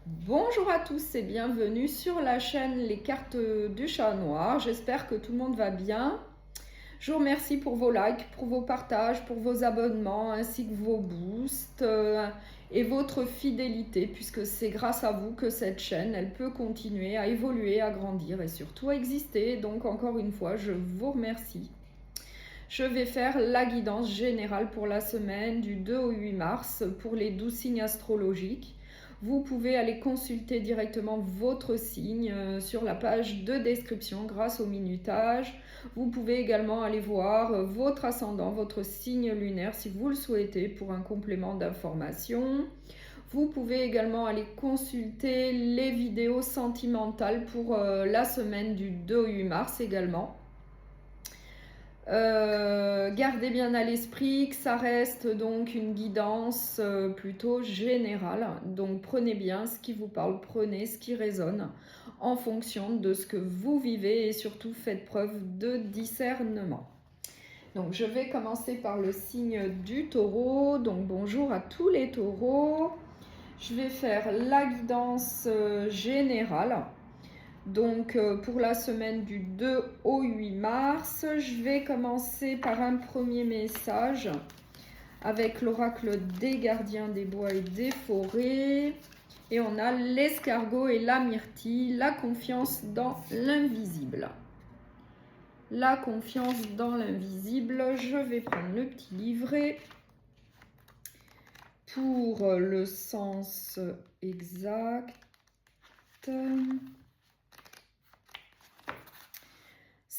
Bonjour à tous et bienvenue sur la chaîne Les Cartes du Chat Noir. J'espère que tout le monde va bien. Je vous remercie pour vos likes, pour vos partages, pour vos abonnements ainsi que vos boosts et votre fidélité puisque c'est grâce à vous que cette chaîne elle peut continuer à évoluer, à grandir et surtout à exister. Donc encore une fois, je vous remercie. Je vais faire la guidance générale pour la semaine du 2 au 8 mars pour les 12 signes astrologiques. Vous pouvez aller consulter directement votre signe sur la page de description grâce au minutage. Vous pouvez également aller voir votre ascendant, votre signe lunaire si vous le souhaitez pour un complément d'information. Vous pouvez également aller consulter les vidéos sentimentales pour la semaine du 2 au 8 mars également. Gardez bien à l'esprit que ça reste donc une guidance plutôt générale. Donc prenez bien ce qui vous parle, prenez ce qui résonne en fonction de ce que vous vivez et surtout faites preuve de discernement. Donc je vais commencer par le signe du taureau. Donc bonjour à tous les taureaux. Je vais faire la guidance générale. Donc pour la semaine du 2 au 8 mars, je vais commencer par un premier message avec l'oracle des gardiens des bois et des forêts. Et on a l'escargot et la myrtille, la confiance dans l'invisible. La confiance dans l'invisible, je vais prendre le petit livret pour le sens exact.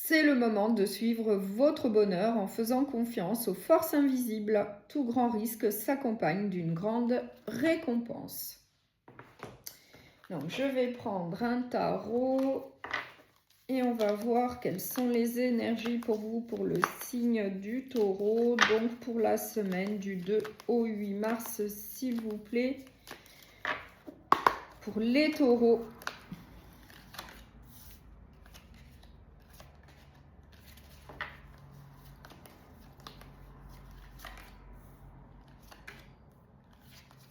C'est le moment de suivre votre bonheur en faisant confiance aux forces invisibles. Tout grand risque s'accompagne d'une grande récompense. Donc je vais prendre un tarot et on va voir quelles sont les énergies pour vous pour le signe du taureau. Donc pour la semaine du 2 au 8 mars, s'il vous plaît. Pour les taureaux.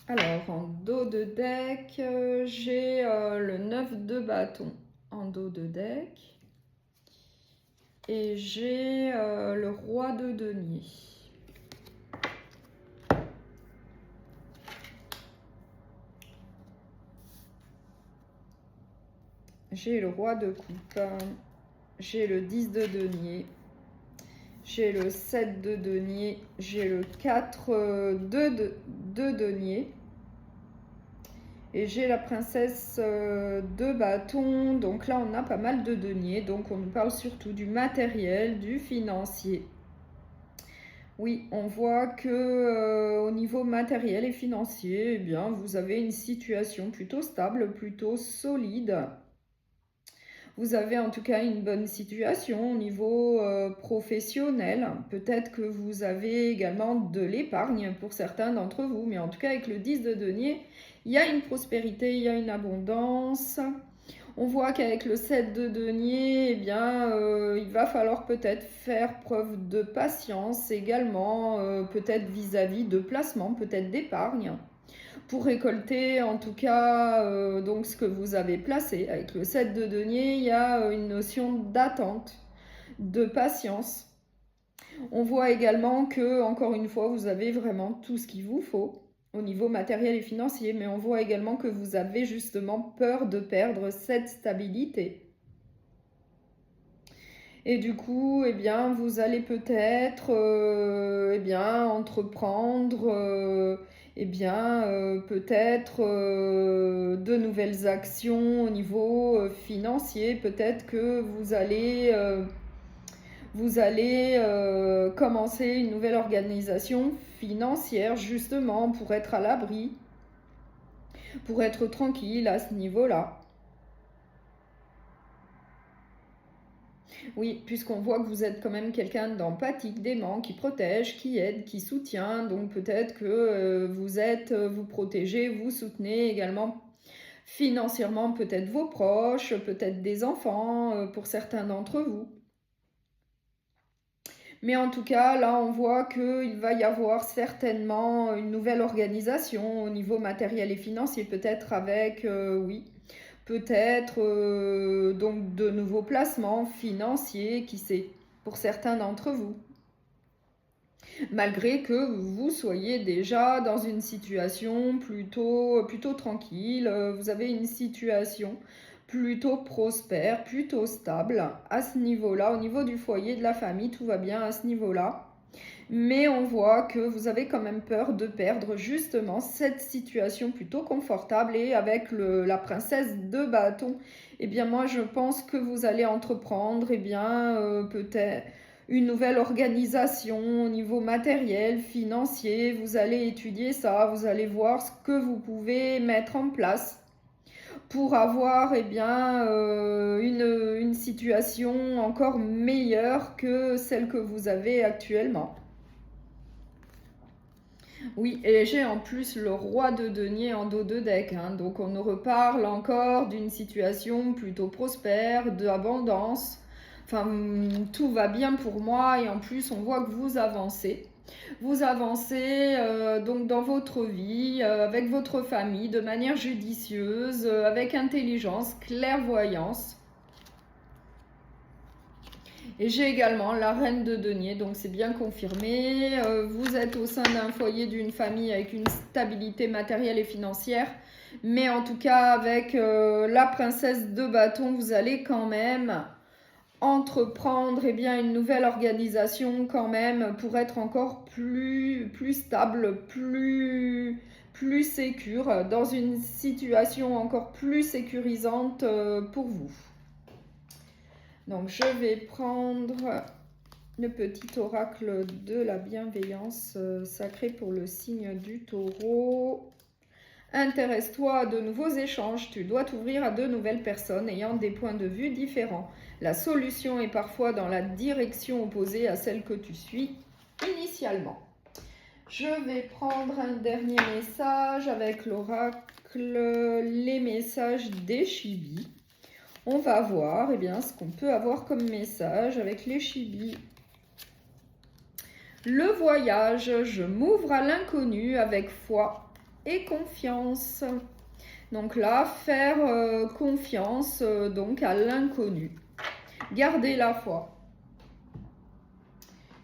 Alors, en dos de deck, j'ai le 9 de bâton en dos de deck. Et j'ai le roi de denier. J'ai le roi de coupe. J'ai le 10 de denier. J'ai le 7 de denier. J'ai le 4 de denier. Et j'ai la princesse de bâton. Donc là, on a pas mal de deniers. Donc on nous parle surtout du matériel, du financier. Oui, on voit que au niveau matériel et financier, eh bien, vous avez une situation plutôt stable, plutôt solide. Vous avez en tout cas une bonne situation au niveau professionnel. Peut-être que vous avez également de l'épargne pour certains d'entre vous, mais en tout cas avec le 10 de denier, il y a une prospérité, il y a une abondance. On voit qu'avec le 7 de denier, eh bien, il va falloir peut-être faire preuve de patience également, peut-être vis-à-vis de placement, peut-être d'épargne pour récolter en tout cas donc ce que vous avez placé. Avec le 7 de denier, il y a une notion d'attente, de patience. On voit également que, encore une fois, vous avez vraiment tout ce qu'il vous faut au niveau matériel et financier, mais on voit également que vous avez justement peur de perdre cette stabilité. Et du coup, eh bien, vous allez peut-être eh bien, entreprendre peut-être de nouvelles actions au niveau financier. Peut-être que vous allez commencer une nouvelle organisation financière justement pour être à l'abri, pour être tranquille à ce niveau-là. Oui, puisqu'on voit que vous êtes quand même quelqu'un d'empathique, d'aimant, qui protège, qui aide, qui soutient. Donc peut-être que vous protégez, vous soutenez également financièrement peut-être vos proches, peut-être des enfants pour certains d'entre vous. Mais en tout cas, là, on voit qu'il va y avoir certainement une nouvelle organisation au niveau matériel et financier, peut-être avec, oui, peut-être donc de nouveaux placements financiers, qui sait, pour certains d'entre vous. Malgré que vous soyez déjà dans une situation plutôt tranquille, vous avez une situation plutôt prospère, plutôt stable à ce niveau-là. Au niveau du foyer, de la famille, tout va bien à ce niveau-là. Mais on voit que vous avez quand même peur de perdre justement cette situation plutôt confortable. Et avec la princesse de bâton, eh bien moi je pense que vous allez entreprendre, eh bien peut-être une nouvelle organisation au niveau matériel, financier. Vous allez étudier ça, vous allez voir ce que vous pouvez mettre en place pour avoir, eh bien, une situation encore meilleure que celle que vous avez actuellement. Oui, et j'ai en plus le roi de denier en dos de deck, hein, donc on nous reparle encore d'une situation plutôt prospère, d'abondance. Enfin, tout va bien pour moi, et en plus on voit que vous avancez. Vous avancez donc dans votre vie, avec votre famille, de manière judicieuse, avec intelligence, clairvoyance. Et j'ai également la reine de denier, donc c'est bien confirmé. Vous êtes au sein d'un foyer, d'une famille avec une stabilité matérielle et financière. Mais en tout cas, avec la princesse de bâton, vous allez quand même entreprendre, eh bien, une nouvelle organisation quand même pour être encore plus stable, plus sécure, dans une situation encore plus sécurisante pour vous. Donc je vais prendre le petit oracle de la bienveillance sacrée pour le signe du taureau. Intéresse-toi à de nouveaux échanges, tu dois t'ouvrir à de nouvelles personnes ayant des points de vue différents. La solution est parfois dans la direction opposée à celle que tu suis initialement. Je vais prendre un dernier message avec l'oracle, les messages des chibis. On va voir eh bien, ce qu'on peut avoir comme message avec les chibis. Le voyage, je m'ouvre à l'inconnu avec foi et confiance. Donc là, faire confiance donc à l'inconnu. Gardez la foi.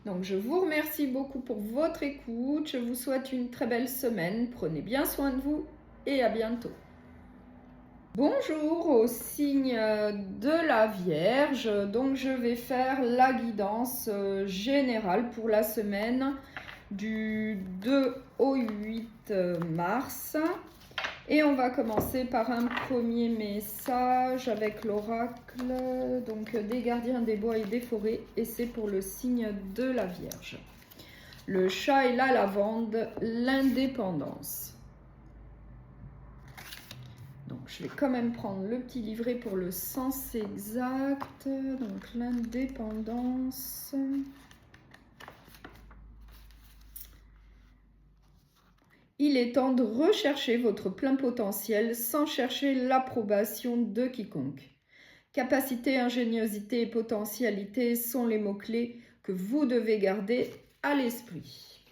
Donc je vous remercie beaucoup pour votre écoute. Je vous souhaite une très belle semaine. Prenez bien soin de vous et à bientôt. Bonjour au signe de la Vierge. Donc je vais faire la guidance générale pour la semaine du 2 au 8 mars. Et on va commencer par un premier message avec l'oracle donc des gardiens des bois et des forêts, et c'est pour le signe de la Vierge. Le chat et la lavande, l'indépendance. Donc je vais quand même prendre le petit livret pour le sens exact. Donc l'indépendance. Il est temps de rechercher votre plein potentiel sans chercher l'approbation de quiconque. Capacité, ingéniosité et potentialité sont les mots-clés que vous devez garder à l'esprit.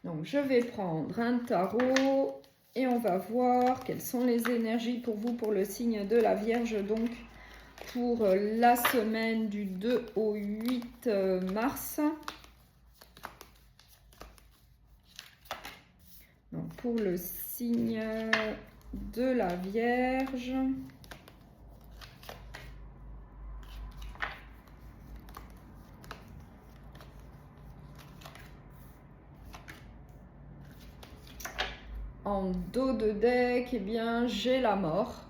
Donc je vais prendre un tarot et on va voir quelles sont les énergies pour vous, pour le signe de la Vierge, donc pour la semaine du 2 au 8 mars. Donc pour le signe de la Vierge. En dos de deck, eh bien, j'ai la mort.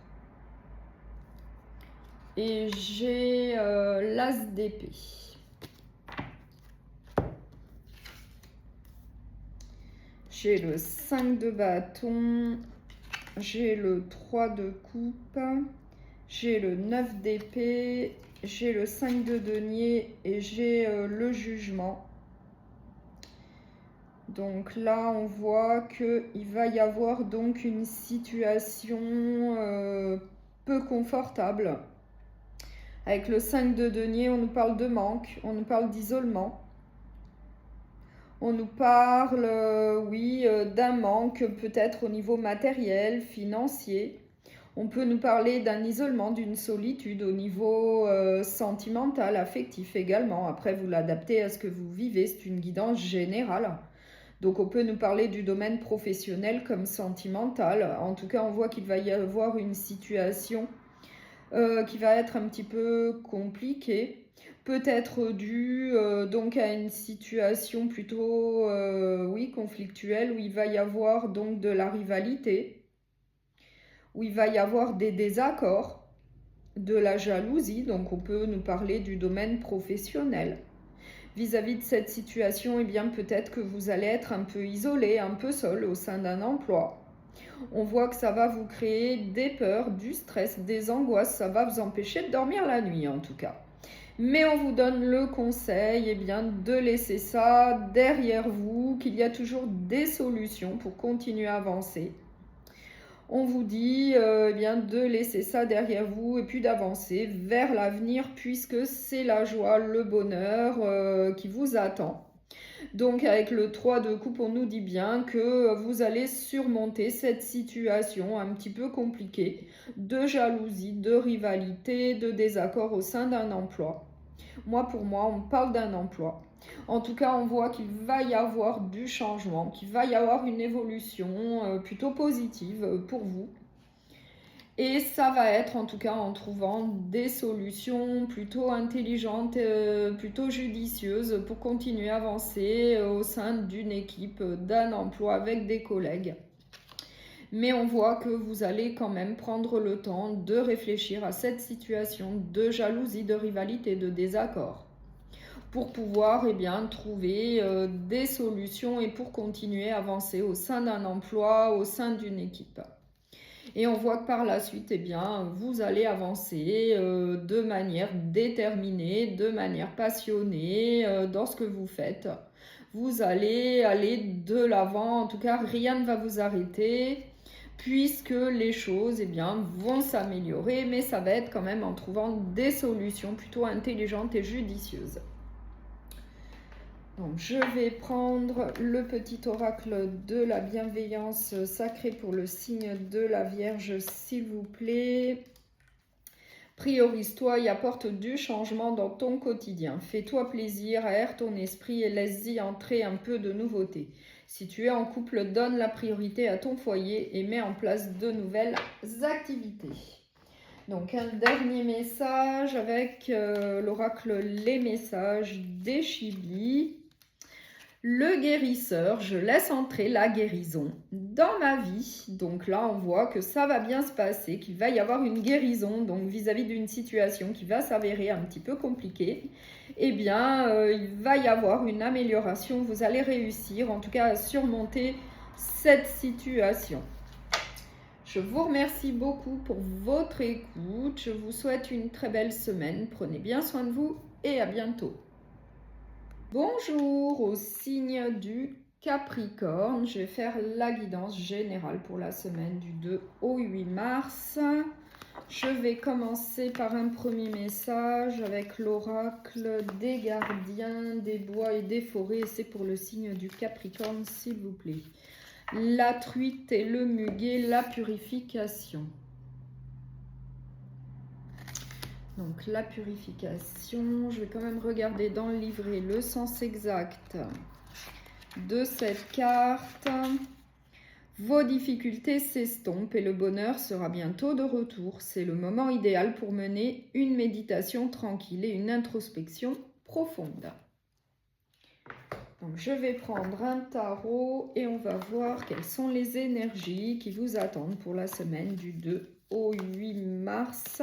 Et j'ai l'as d'épée. J'ai le 5 de bâton, j'ai le 3 de coupe, j'ai le 9 d'épée, j'ai le 5 de denier et j'ai le jugement. Donc là, on voit qu'il va y avoir donc une situation peu confortable Avec le 5 de denier, on nous parle de manque, on nous parle d'isolement. On nous parle, oui, d'un manque peut-être au niveau matériel, financier. On peut nous parler d'un isolement, d'une solitude au niveau sentimental, affectif également. Après, vous l'adaptez à ce que vous vivez, c'est une guidance générale. Donc, on peut nous parler du domaine professionnel comme sentimental. En tout cas, on voit qu'il va y avoir une situation qui va être un petit peu compliquée. Peut-être dû donc à une situation plutôt oui, conflictuelle où il va y avoir donc de la rivalité, où il va y avoir des désaccords, de la jalousie, donc on peut nous parler du domaine professionnel. Vis-à-vis de cette situation, eh bien peut-être que vous allez être un peu isolé, un peu seul au sein d'un emploi. On voit que ça va vous créer des peurs, du stress, des angoisses, ça va vous empêcher de dormir la nuit en tout cas. Mais on vous donne le conseil eh bien, de laisser ça derrière vous, qu'il y a toujours des solutions pour continuer à avancer. On vous dit eh bien, de laisser ça derrière vous et puis d'avancer vers l'avenir puisque c'est la joie, le bonheur qui vous attend. Donc avec le 3 de coupe, on nous dit bien que vous allez surmonter cette situation un petit peu compliquée de jalousie, de rivalité, de désaccord au sein d'un emploi. Pour moi, on parle d'un emploi. En tout cas, on voit qu'il va y avoir du changement, qu'il va y avoir une évolution plutôt positive pour vous. Et ça va être en tout cas en trouvant des solutions plutôt intelligentes, plutôt judicieuses pour continuer à avancer au sein d'une équipe, d'un emploi avec des collègues. Mais on voit que vous allez quand même prendre le temps de réfléchir à cette situation de jalousie, de rivalité, de désaccord pour pouvoir eh bien, trouver des solutions et pour continuer à avancer au sein d'un emploi, au sein d'une équipe. Et on voit que par la suite, eh bien, vous allez avancer de manière déterminée, de manière passionnée dans ce que vous faites. Vous allez aller de l'avant, en tout cas, rien ne va vous arrêter puisque les choses eh bien, vont s'améliorer, mais ça va être quand même en trouvant des solutions plutôt intelligentes et judicieuses. Donc, je vais prendre le petit oracle de la bienveillance sacrée pour le signe de la Vierge, s'il vous plaît. Priorise-toi et apporte du changement dans ton quotidien. Fais-toi plaisir, aère ton esprit et laisse-y entrer un peu de nouveauté. Si tu es en couple, donne la priorité à ton foyer et mets en place de nouvelles activités. Donc un dernier message avec l'oracle Les Messages des Chiblis. Le guérisseur, je laisse entrer la guérison dans ma vie. Donc là, on voit que ça va bien se passer, qu'il va y avoir une guérison donc vis-à-vis d'une situation qui va s'avérer un petit peu compliquée. Eh bien, il va y avoir une amélioration. Vous allez réussir, en tout cas, à surmonter cette situation. Je vous remercie beaucoup pour votre écoute. Je vous souhaite une très belle semaine. Prenez bien soin de vous et à bientôt. Bonjour au signe du Capricorne. Je vais faire la guidance générale pour la semaine du 2 au 8 mars. Je vais commencer par un premier message avec l'oracle des gardiens, des bois et des forêts. C'est pour le signe du Capricorne, s'il vous plaît. La truite et le muguet, la purification. Donc la purification, je vais quand même regarder dans le livret le sens exact de cette carte. Vos difficultés s'estompent et le bonheur sera bientôt de retour. C'est le moment idéal pour mener une méditation tranquille et une introspection profonde. Donc je vais prendre un tarot et on va voir quelles sont les énergies qui vous attendent pour la semaine du 2 au 8 mars.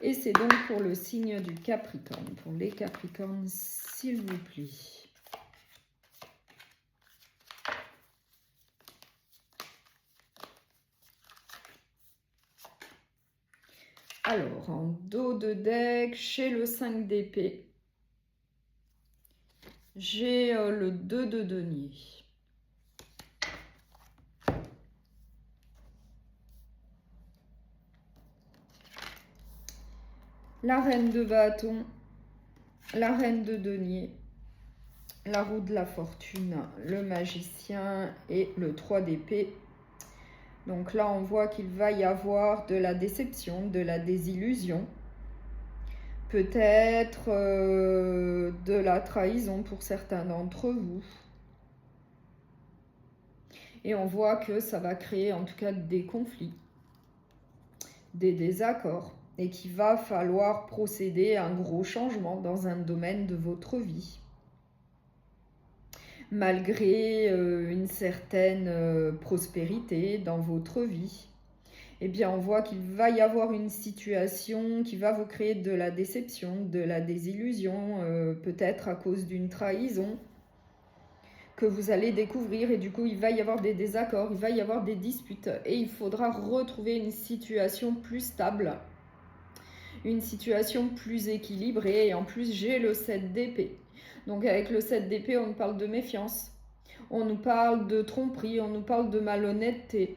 Et c'est donc pour le signe du Capricorne. Pour les Capricornes, s'il vous plaît. Alors, en dos de deck, chez le 5 d'épée, j'ai le 2 de denier. la reine de bâton, la reine de denier, la roue de la fortune, le magicien et le 3 d'épée. Donc là, on voit qu'il va y avoir de la déception, de la désillusion, peut-être de la trahison pour certains d'entre vous. Et on voit que ça va créer en tout cas des conflits, des désaccords, et qu'il va falloir procéder à un gros changement dans un domaine de votre vie. Malgré une certaine prospérité dans votre vie, eh bien on voit qu'il va y avoir une situation qui va vous créer de la déception, de la désillusion, peut-être à cause d'une trahison que vous allez découvrir, et du coup il va y avoir des désaccords, il va y avoir des disputes, et il faudra retrouver une situation plus stable, une situation plus équilibrée. Et en plus j'ai le 7 d'épée. Donc avec le 7 d'épée, on nous parle de méfiance, on nous parle de tromperie, on nous parle de malhonnêteté,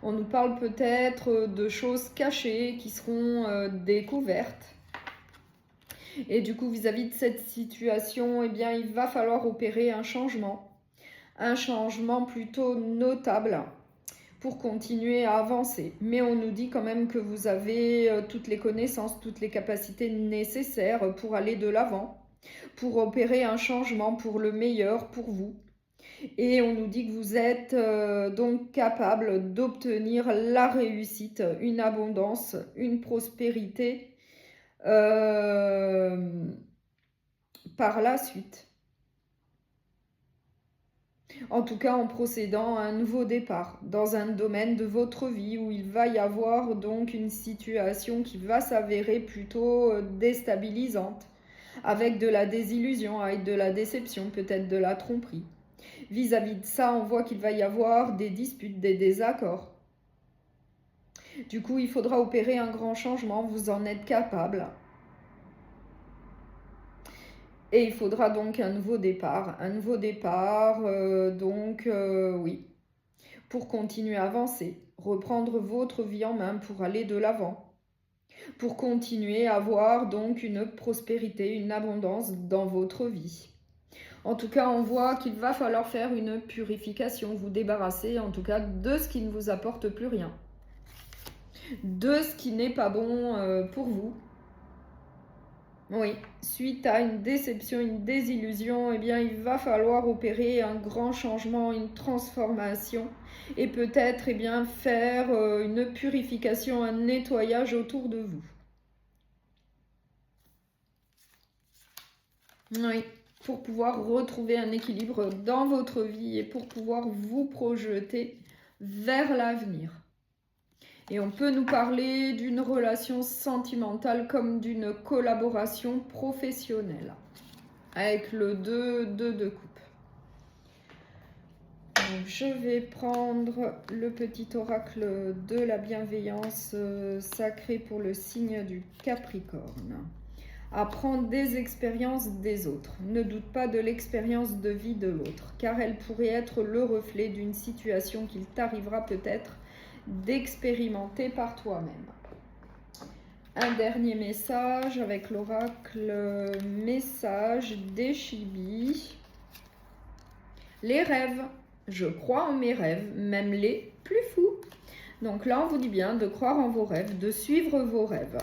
on nous parle peut-être de choses cachées qui seront découvertes. Et du coup, vis-à-vis de cette situation, eh bien, il va falloir opérer un changement plutôt notable pour continuer à avancer. Mais on nous dit quand même que vous avez toutes les connaissances, toutes les capacités nécessaires pour aller de l'avant, pour opérer un changement pour le meilleur pour vous. Et on nous dit que vous êtes donc capable d'obtenir la réussite, une abondance, une prospérité par la suite. En tout cas, en procédant à un nouveau départ dans un domaine de votre vie où il va y avoir donc une situation qui va s'avérer plutôt déstabilisante, avec de la désillusion, avec de la déception, peut-être de la tromperie. Vis-à-vis de ça, on voit qu'il va y avoir des disputes, des désaccords. Du coup, il faudra opérer un grand changement, vous en êtes capable. Et il faudra donc un nouveau départ. Oui, pour continuer à avancer, reprendre votre vie en main pour aller de l'avant, pour continuer à avoir donc une prospérité, une abondance dans votre vie. En tout cas, on voit qu'il va falloir faire une purification, vous débarrasser en tout cas de ce qui ne vous apporte plus rien, de ce qui n'est pas bon pour vous. Oui, suite à une déception, une désillusion, eh bien, il va falloir opérer un grand changement, une transformation, et peut-être faire une purification, un nettoyage autour de vous. Oui, pour pouvoir retrouver un équilibre dans votre vie et pour pouvoir vous projeter vers l'avenir. Et on peut nous parler d'une relation sentimentale comme d'une collaboration professionnelle. Avec le 2 de coupe. Donc, je vais prendre le petit oracle de la bienveillance sacrée pour le signe du Capricorne. Apprendre des expériences des autres. Ne doute pas de l'expérience de vie de l'autre, car elle pourrait être le reflet d'une situation qu'il t'arrivera peut-être d'expérimenter par toi-même. Un dernier message avec l'oracle message des Chibis. Les rêves. Je crois en mes rêves, même les plus fous. Donc là, on vous dit bien de croire en vos rêves, de suivre vos rêves.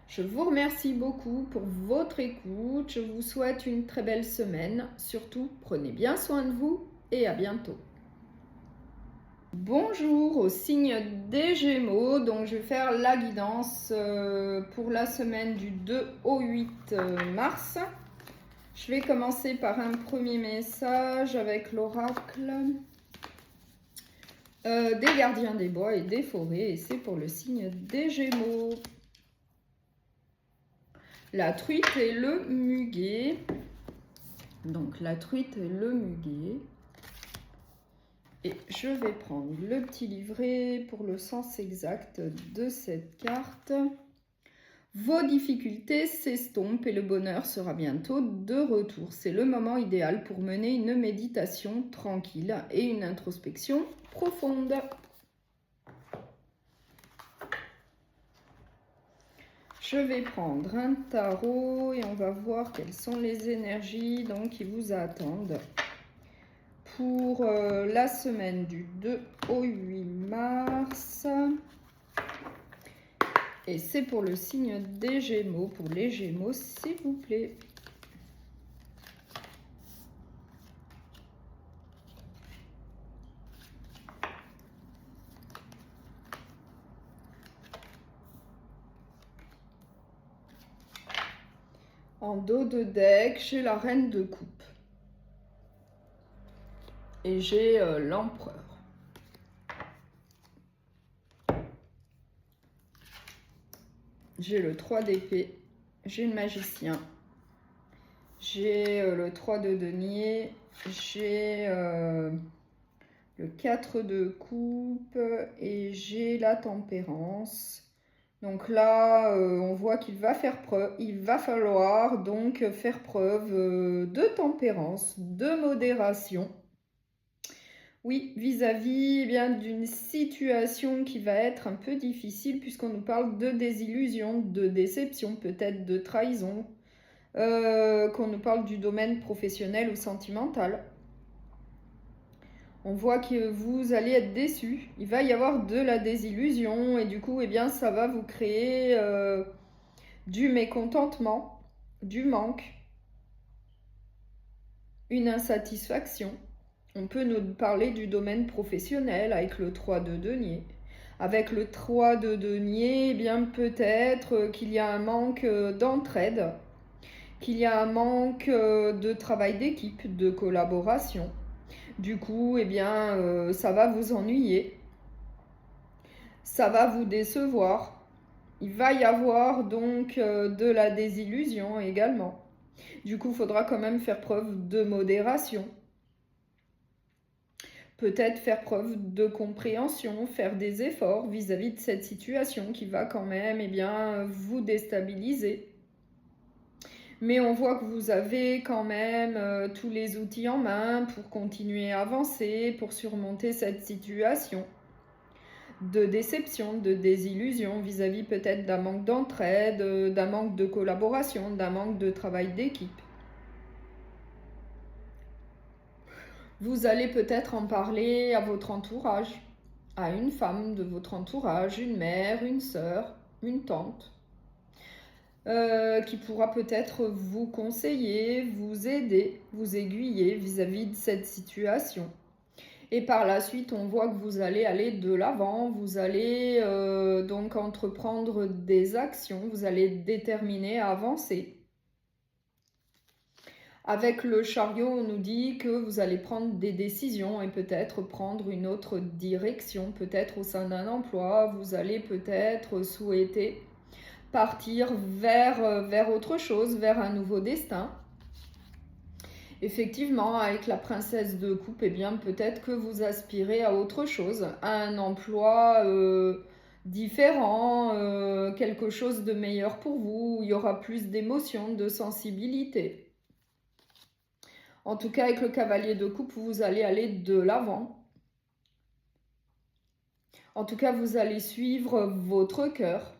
Je vous remercie beaucoup pour votre écoute. Je vous souhaite une très belle semaine. Surtout, prenez bien soin de vous et à bientôt. Bonjour au signe des Gémeaux, donc je vais faire la guidance pour la semaine du 2 au 8 mars. Je vais commencer par un premier message avec l'oracle des gardiens des bois et des forêts, et c'est pour le signe des Gémeaux. La truite et le muguet. Donc la truite et le muguet. Et je vais prendre le petit livret pour le sens exact de cette carte. Vos difficultés s'estompent et le bonheur sera bientôt de retour. C'est le moment idéal pour mener une méditation tranquille et une introspection profonde. Je vais prendre un tarot et on va voir quelles sont les énergies donc, qui vous attendent pour la semaine du 2 au 8 mars. Et c'est pour le signe des Gémeaux. Pour les Gémeaux, s'il vous plaît. En dos de deck, j'ai la reine de coupe. Et j'ai l'empereur. J'ai le 3 d'épée. J'ai le magicien. J'ai le 3 de denier. J'ai le 4 de coupe. Et j'ai la tempérance. Donc là, on voit qu'il va faire preuve, il va falloir donc faire preuve de tempérance, de modération. Oui, vis-à-vis eh bien d'une situation qui va être un peu difficile puisqu'on nous parle de désillusion, de déception, peut-être de trahison, qu'on nous parle du domaine professionnel ou sentimental. On voit que vous allez être déçu. Il va y avoir de la désillusion et du coup, eh bien, ça va vous créer du mécontentement, du manque, une insatisfaction. On peut nous parler du domaine professionnel avec le 3 de denier. Avec le 3 de denier, eh bien, peut-être qu'il y a un manque d'entraide, qu'il y a un manque de travail d'équipe, de collaboration. Du coup, eh bien, ça va vous ennuyer. Ça va vous décevoir. Il va y avoir donc de la désillusion également. Du coup, il faudra quand même faire preuve de modération. Peut-être faire preuve de compréhension, faire des efforts vis-à-vis de cette situation qui va quand même eh bien, vous déstabiliser. Mais on voit que vous avez quand même tous les outils en main pour continuer à avancer, pour surmonter cette situation de déception, de désillusion vis-à-vis peut-être d'un manque d'entraide, d'un manque de collaboration, d'un manque de travail d'équipe. Vous allez peut-être en parler à votre entourage, à une femme de votre entourage, une mère, une sœur, une tante. Qui pourra peut-être vous conseiller, vous aider, vous aiguiller vis-à-vis de cette situation. Et par la suite, on voit que vous allez aller de l'avant, vous allez donc entreprendre des actions, vous allez être déterminé à avancer. Avec le chariot, on nous dit que vous allez prendre des décisions et peut-être prendre une autre direction, peut-être au sein d'un emploi, vous allez peut-être souhaiter partir vers autre chose, vers un nouveau destin. Effectivement, avec la princesse de coupe, eh bien, peut-être que vous aspirez à autre chose, à un emploi différent, quelque chose de meilleur pour vous, où il y aura plus d'émotions, de sensibilité. En tout cas, avec le cavalier de coupe, vous allez aller de l'avant. En tout cas, vous allez suivre votre cœur.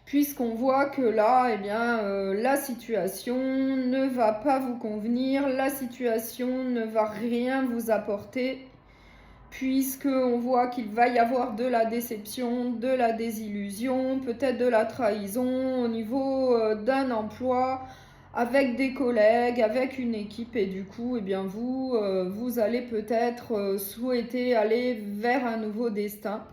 Puisqu'on voit que là, eh bien, la situation ne va pas vous convenir, la situation ne va rien vous apporter, puisqu'on voit qu'il va y avoir de la déception, de la désillusion, peut-être de la trahison au niveau d'un emploi, avec des collègues, avec une équipe, et du coup, eh bien, vous allez peut-être souhaiter aller vers un nouveau destin.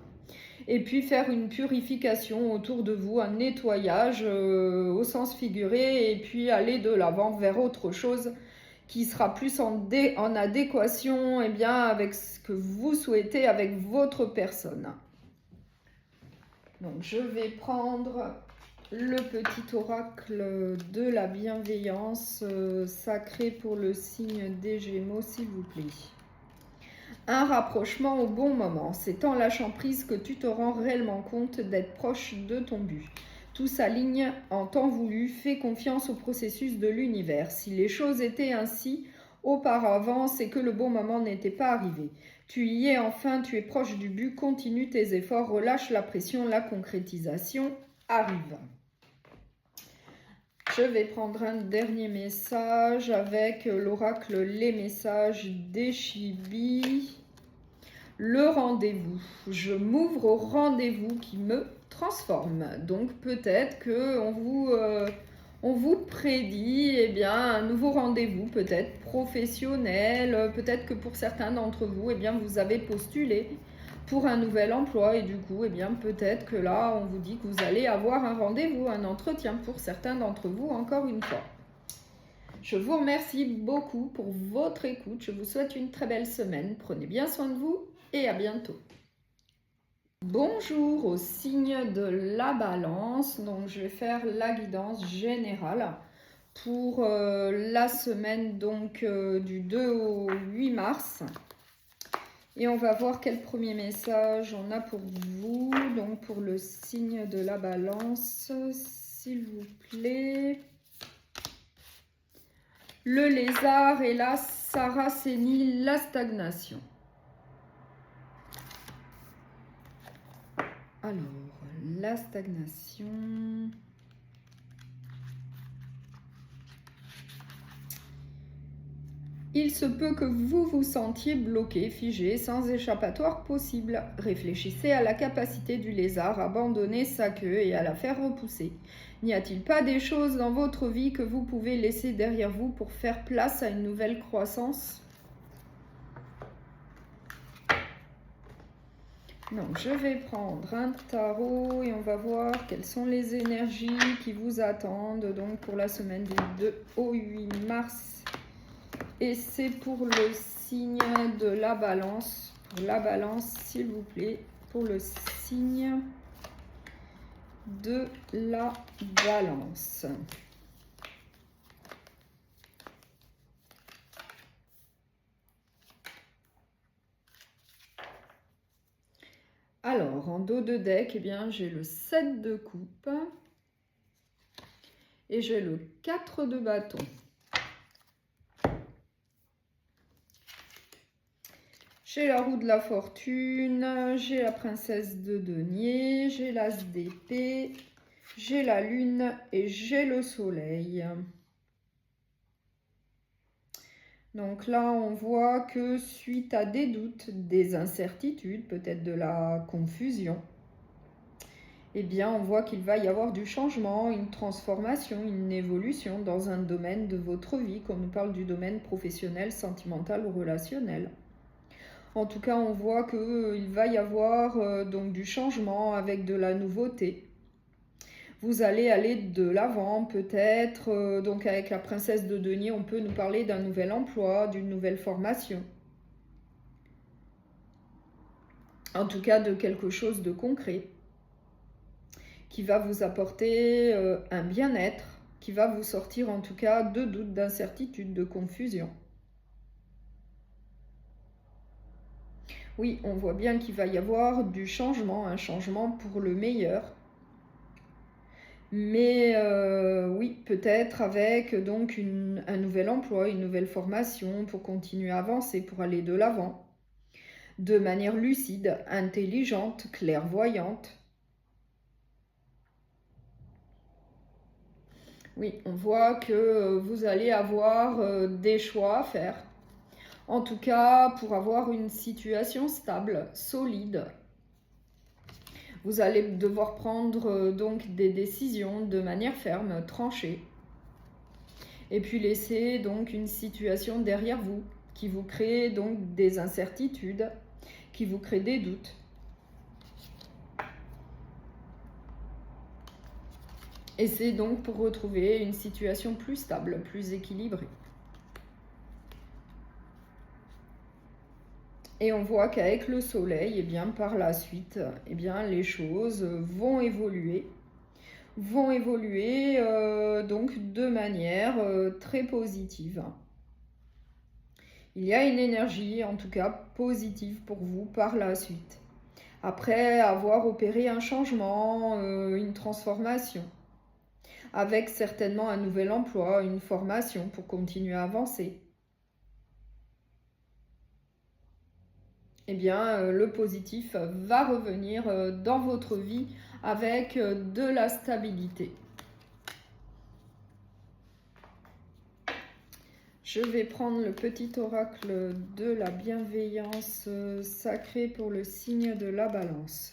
Et puis faire une purification autour de vous, un nettoyage au sens figuré, et puis aller de l'avant vers autre chose qui sera plus en adéquation eh bien, avec ce que vous souhaitez, avec votre personne. Donc je vais prendre le petit oracle de la bienveillance sacrée pour le signe des Gémeaux, s'il vous plaît. Un rapprochement au bon moment. C'est en lâchant prise que tu te rends réellement compte d'être proche de ton but. Tout s'aligne en temps voulu. Fais confiance au processus de l'univers. Si les choses étaient ainsi, auparavant, c'est que le bon moment n'était pas arrivé. Tu y es enfin, tu es proche du but, continue tes efforts, relâche la pression, la concrétisation arrive. Je vais prendre un dernier message avec l'oracle Les Messages des Chibi. Le rendez-vous. Je m'ouvre au rendez-vous qui me transforme. Donc peut-être qu'on vous prédit un nouveau rendez-vous, peut-être professionnel. Peut-être que pour certains d'entre vous, vous avez postulé pour un nouvel emploi et du coup, peut-être que là, on vous dit que vous allez avoir un rendez-vous, un entretien pour certains d'entre vous, encore une fois. Je vous remercie beaucoup pour votre écoute. Je vous souhaite une très belle semaine. Prenez bien soin de vous et à bientôt. Bonjour au signe de la Balance. Donc, je vais faire la guidance générale pour la semaine du 2 au 8 mars. Et on va voir quel premier message on a pour vous. Donc, pour le signe de la Balance, s'il vous plaît. Le lézard et la Saracénie, la stagnation. Alors, la stagnation. Il se peut que vous vous sentiez bloqué, figé, sans échappatoire possible. Réfléchissez à la capacité du lézard à abandonner sa queue et à la faire repousser. N'y a-t-il pas des choses dans votre vie que vous pouvez laisser derrière vous pour faire place à une nouvelle croissance ? Donc, je vais prendre un tarot et on va voir quelles sont les énergies qui vous attendent donc pour la semaine du 2 au 8 mars. Et c'est pour le signe de la Balance. Pour la Balance, s'il vous plaît, pour le signe de la Balance. Alors, en dos de deck, j'ai le 7 de coupe et j'ai le 4 de bâton. J'ai la roue de la fortune, j'ai la princesse de denier, j'ai l'as d'épée, j'ai la lune et j'ai le soleil. Donc là, on voit que suite à des doutes, des incertitudes, peut-être de la confusion, on voit qu'il va y avoir du changement, une transformation, une évolution dans un domaine de votre vie, qu'on nous parle du domaine professionnel, sentimental ou relationnel. En tout cas, on voit qu'il va y avoir donc du changement avec de la nouveauté. Vous allez aller de l'avant peut-être. Donc avec la princesse de denier, on peut nous parler d'un nouvel emploi, d'une nouvelle formation. En tout cas, de quelque chose de concret qui va vous apporter un bien-être, qui va vous sortir en tout cas de doutes, d'incertitudes, de confusion. Oui, on voit bien qu'il va y avoir du changement, un changement pour le meilleur. Mais oui, peut-être avec donc un nouvel emploi, une nouvelle formation pour continuer à avancer, pour aller de l'avant. De manière lucide, intelligente, clairvoyante. Oui, on voit que vous allez avoir des choix à faire. En tout cas, pour avoir une situation stable, solide. Vous allez devoir prendre donc des décisions de manière ferme, tranchée. Et puis laisser donc une situation derrière vous qui vous crée donc des incertitudes, qui vous crée des doutes. Et c'est donc pour retrouver une situation plus stable, plus équilibrée. Et on voit qu'avec le soleil, par la suite, les choses vont évoluer. Donc de manière très positive. Il y a une énergie, en tout cas positive pour vous par la suite. Après avoir opéré un changement, une transformation, avec certainement un nouvel emploi, une formation pour continuer à avancer. eh bien, le positif va revenir dans votre vie avec de la stabilité. Je vais prendre le petit oracle de la bienveillance sacrée pour le signe de la balance.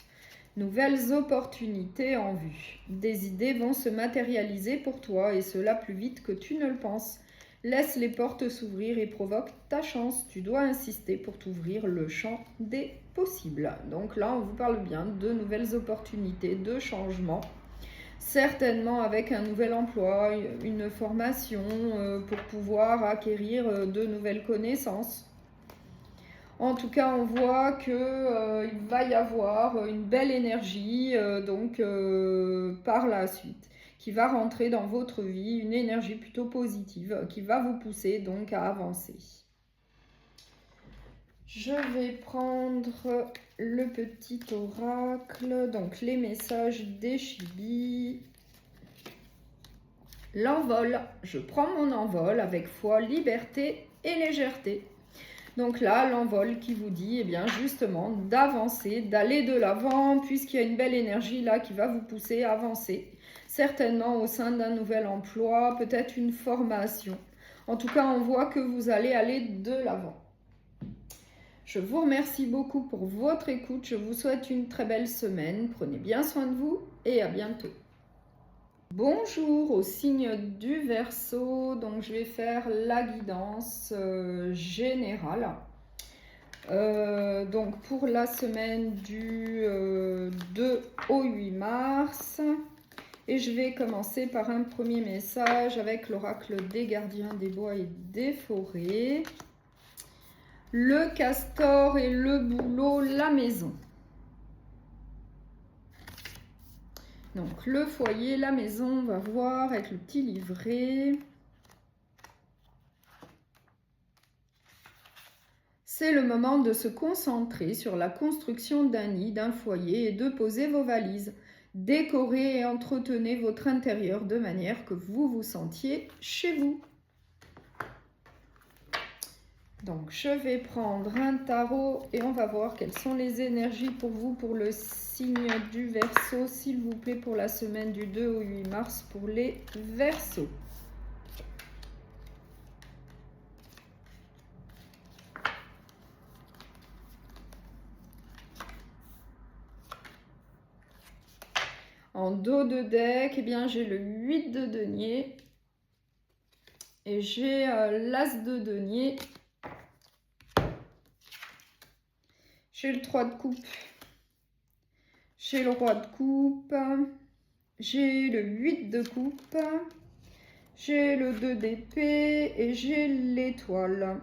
Nouvelles opportunités en vue. Des idées vont se matérialiser pour toi et cela plus vite que tu ne le penses. Laisse les portes s'ouvrir et provoque ta chance. Tu dois insister pour t'ouvrir le champ des possibles. Donc là, on vous parle bien de nouvelles opportunités, de changements. Certainement avec un nouvel emploi, une formation pour pouvoir acquérir de nouvelles connaissances. En tout cas, on voit qu'il va y avoir une belle énergie par la suite qui va rentrer dans votre vie, une énergie plutôt positive qui va vous pousser donc à avancer. Je vais prendre le petit oracle, donc les messages des Chibi. L'envol, je prends mon envol avec foi, liberté et légèreté. Donc là, l'envol qui vous dit, eh bien justement, d'avancer, d'aller de l'avant, puisqu'il y a une belle énergie là qui va vous pousser à avancer. Certainement au sein d'un nouvel emploi, peut-être une formation. En tout cas, on voit que vous allez aller de l'avant. Je vous remercie beaucoup pour votre écoute. Je vous souhaite une très belle semaine. Prenez bien soin de vous et à bientôt. Bonjour au signe du Verseau, donc je vais faire la guidance générale. Donc pour la semaine du 2 au 8 mars. Et je vais commencer par un premier message avec l'oracle des gardiens des bois et des forêts. Le castor et le bouleau, la maison. Donc le foyer, la maison, on va voir avec le petit livret. C'est le moment de se concentrer sur la construction d'un nid, d'un foyer et de poser vos valises. Décorez et entretenez votre intérieur de manière que vous vous sentiez chez vous. Donc je vais prendre un tarot et on va voir quelles sont les énergies pour vous, pour le signe du Verseau, s'il vous plaît, pour la semaine du 2 au 8 mars pour les Verseaux. En dos de deck, eh bien j'ai le 8 de denier et j'ai l'as de denier. J'ai le 3 de coupe, j'ai le roi de coupe, j'ai le 8 de coupe, j'ai le 2 d'épée et j'ai l'étoile.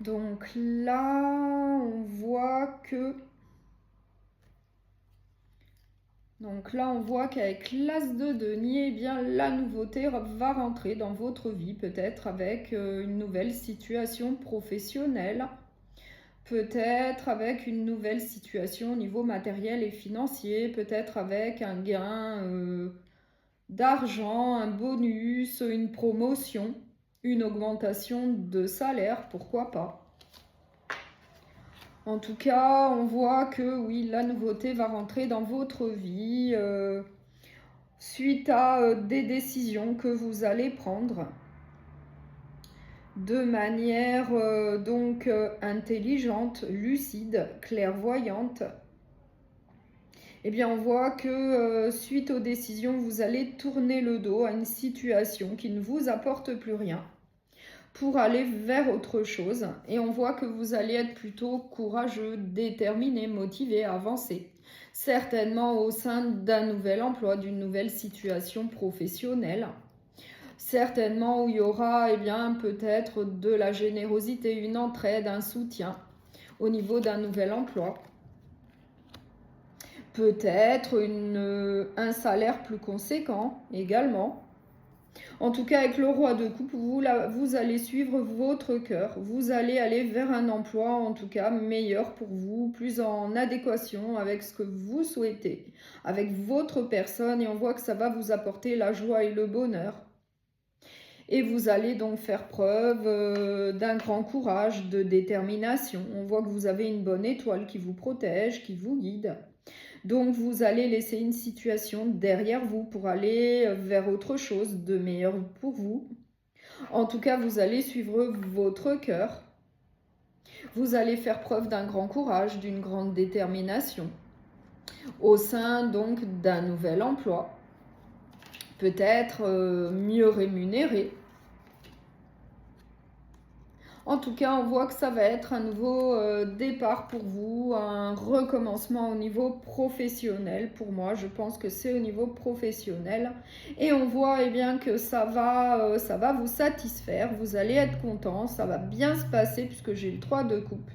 Donc là, on voit que... Donc là, on voit qu'avec l'as de denier, eh bien, la nouveauté va rentrer dans votre vie, peut-être avec une nouvelle situation professionnelle, peut-être avec une nouvelle situation au niveau matériel et financier, peut-être avec un gain d'argent, un bonus, une promotion, une augmentation de salaire, pourquoi pas. En tout cas, on voit que oui, la nouveauté va rentrer dans votre vie suite à des décisions que vous allez prendre de manière intelligente, lucide, clairvoyante. Eh bien, on voit que suite aux décisions, vous allez tourner le dos à une situation qui ne vous apporte plus rien pour aller vers autre chose. Et on voit que vous allez être plutôt courageux, déterminé, motivé à avancer. Certainement au sein d'un nouvel emploi, d'une nouvelle situation professionnelle. Certainement où il y aura peut-être de la générosité, une entraide, un soutien au niveau d'un nouvel emploi. Peut-être un salaire plus conséquent également. En tout cas, avec le roi de coupe, vous allez suivre votre cœur. Vous allez aller vers un emploi, en tout cas, meilleur pour vous, plus en adéquation avec ce que vous souhaitez, avec votre personne. Et on voit que ça va vous apporter la joie et le bonheur. Et vous allez donc faire preuve d'un grand courage, de détermination. On voit que vous avez une bonne étoile qui vous protège, qui vous guide. Donc vous allez laisser une situation derrière vous pour aller vers autre chose de meilleur pour vous. En tout cas, vous allez suivre votre cœur. Vous allez faire preuve d'un grand courage, d'une grande détermination au sein donc d'un nouvel emploi, peut-être mieux rémunéré. En tout cas, on voit que ça va être un nouveau départ pour vous, un recommencement au niveau professionnel. Pour moi, je pense que c'est au niveau professionnel. Et on voit bien que ça va vous satisfaire. Vous allez être content, ça va bien se passer puisque j'ai le 3 de coupe.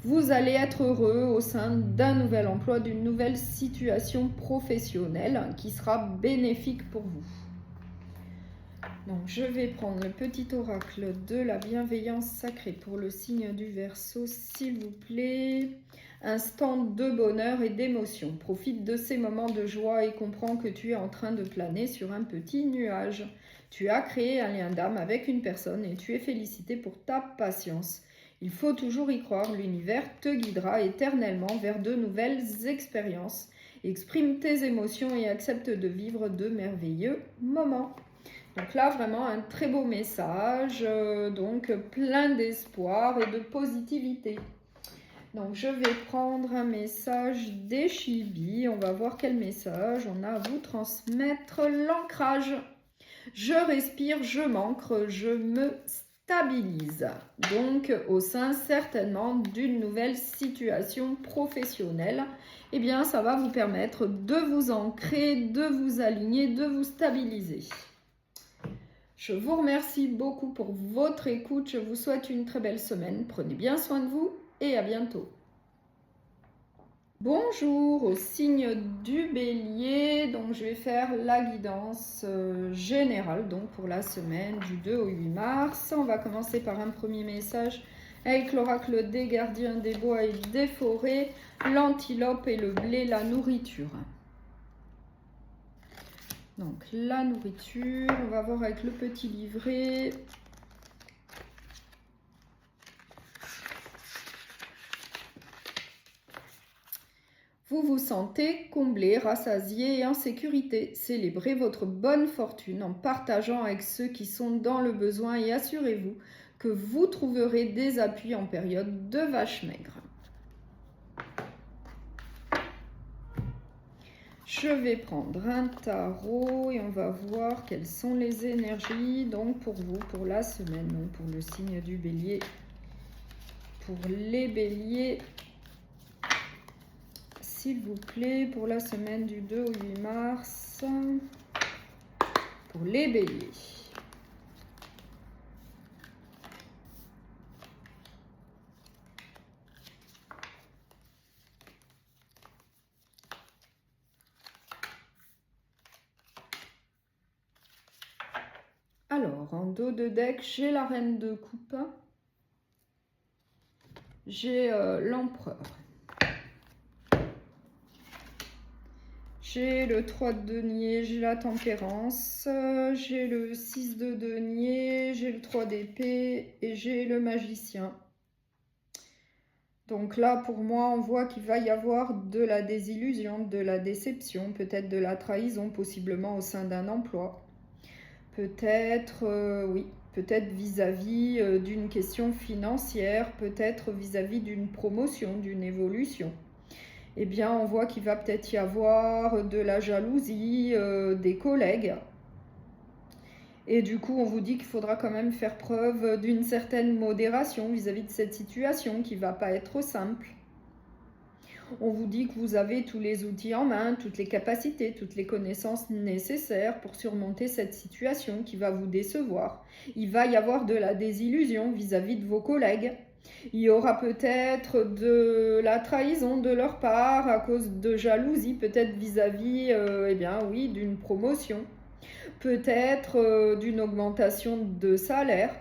Vous allez être heureux au sein d'un nouvel emploi, d'une nouvelle situation professionnelle qui sera bénéfique pour vous. Donc, je vais prendre le petit oracle de la bienveillance sacrée pour le signe du Verseau, s'il vous plaît. Instant de bonheur et d'émotion. Profite de ces moments de joie et comprends que tu es en train de planer sur un petit nuage. Tu as créé un lien d'âme avec une personne et tu es félicité pour ta patience. Il faut toujours y croire, l'univers te guidera éternellement vers de nouvelles expériences. Exprime tes émotions et accepte de vivre de merveilleux moments. Donc là, vraiment un très beau message, donc plein d'espoir et de positivité. Donc je vais prendre un message des Chibis. On va voir quel message on a à vous transmettre. L'ancrage. Je respire, je m'ancre, je me stabilise. Donc au sein certainement d'une nouvelle situation professionnelle. Eh bien, ça va vous permettre de vous ancrer, de vous aligner, de vous stabiliser. Je vous remercie beaucoup pour votre écoute. Je vous souhaite une très belle semaine. Prenez bien soin de vous et à bientôt. Bonjour au signe du Bélier. Donc je vais faire la guidance générale donc pour la semaine du 2 au 8 mars. On va commencer par un premier message avec l'oracle des gardiens des bois et des forêts, l'antilope et le blé, la nourriture. Donc la nourriture, on va voir avec le petit livret. Vous vous sentez comblé, rassasié et en sécurité. Célébrez votre bonne fortune en partageant avec ceux qui sont dans le besoin et assurez-vous que vous trouverez des appuis en période de vache maigre. Je vais prendre un tarot et on va voir quelles sont les énergies donc pour vous, pour la semaine, donc pour le signe du Bélier. Pour les Béliers, s'il vous plaît, pour la semaine du 2 au 8 mars, pour les Béliers. Alors, en dos de deck, j'ai la reine de coupe, j'ai l'empereur, j'ai le 3 de denier, j'ai la tempérance, j'ai le 6 de denier, j'ai le 3 d'épée et j'ai le magicien. Donc là, pour moi, on voit qu'il va y avoir de la désillusion, de la déception, peut-être de la trahison, possiblement au sein d'un emploi. Peut-être, oui, peut-être vis-à-vis d'une question financière, peut-être vis-à-vis d'une promotion, d'une évolution. Eh bien, on voit qu'il va peut-être y avoir de la jalousie des collègues. Et du coup, on vous dit qu'il faudra quand même faire preuve d'une certaine modération vis-à-vis de cette situation qui ne va pas être simple. On vous dit que vous avez tous les outils en main, toutes les capacités, toutes les connaissances nécessaires pour surmonter cette situation qui va vous décevoir. Il va y avoir de la désillusion vis-à-vis de vos collègues. Il y aura peut-être de la trahison de leur part à cause de jalousie, peut-être vis-à-vis eh bien, oui, d'une promotion, peut-être d'une augmentation de salaire,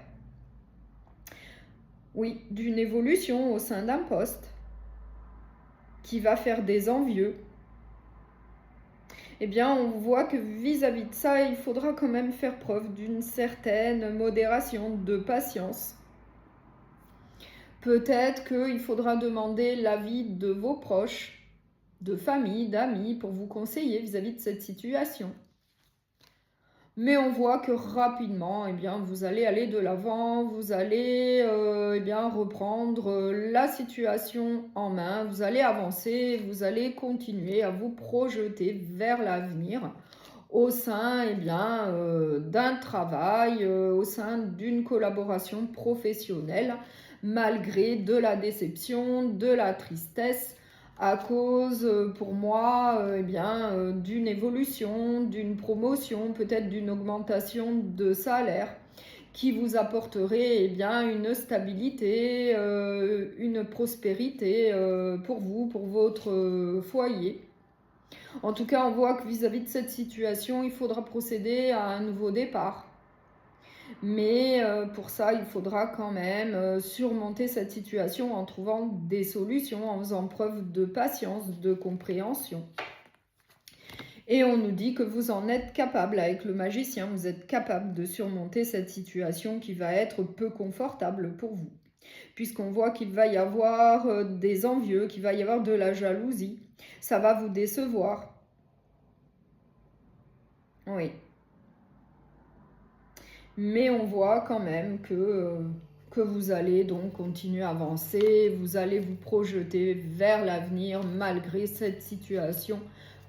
oui, d'une évolution au sein d'un poste qui va faire des envieux. eh bien, on voit que vis-à-vis de ça, il faudra quand même faire preuve d'une certaine modération, de patience. Peut-être qu'il faudra demander l'avis de vos proches, de famille, d'amis, pour vous conseiller vis-à-vis de cette situation. Mais on voit que rapidement, eh bien, vous allez aller de l'avant, vous allez eh bien, reprendre la situation en main, vous allez avancer, vous allez continuer à vous projeter vers l'avenir au sein eh bien, d'un travail, au sein d'une collaboration professionnelle, malgré de la déception, de la tristesse, à cause, pour moi, eh bien, d'une évolution, d'une promotion, peut-être d'une augmentation de salaire qui vous apporterait eh bien, une stabilité, une prospérité pour vous, pour votre foyer. En tout cas, on voit que vis-à-vis de cette situation, il faudra procéder à un nouveau départ. Mais pour ça, il faudra quand même surmonter cette situation en trouvant des solutions, en faisant preuve de patience, de compréhension. Et on nous dit que vous en êtes capable avec le magicien, vous êtes capable de surmonter cette situation qui va être peu confortable pour vous. Puisqu'on voit qu'il va y avoir des envieux, qu'il va y avoir de la jalousie, ça va vous décevoir. Oui. Mais on voit quand même que vous allez donc continuer à avancer, vous allez vous projeter vers l'avenir malgré cette situation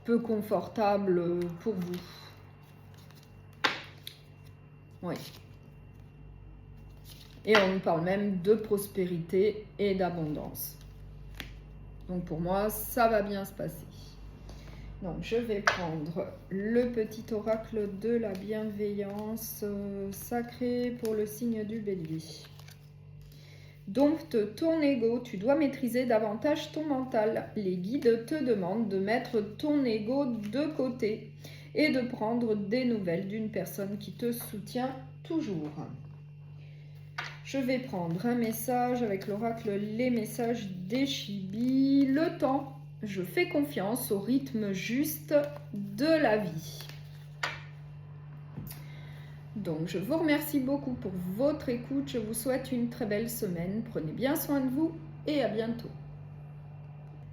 peu confortable pour vous. Oui. Et on nous parle même de prospérité et d'abondance. Donc pour moi, ça va bien se passer. Donc je vais prendre le petit oracle de la bienveillance sacrée pour le signe du Bélier. Donc ton ego, tu dois maîtriser davantage ton mental. Les guides te demandent de mettre ton ego de côté et de prendre des nouvelles d'une personne qui te soutient toujours. Je vais prendre un message avec l'oracle Les Messages des Chibis. Le temps. Je fais confiance au rythme juste de la vie. Donc, je vous remercie beaucoup pour votre écoute. Je vous souhaite une très belle semaine. Prenez bien soin de vous et à bientôt.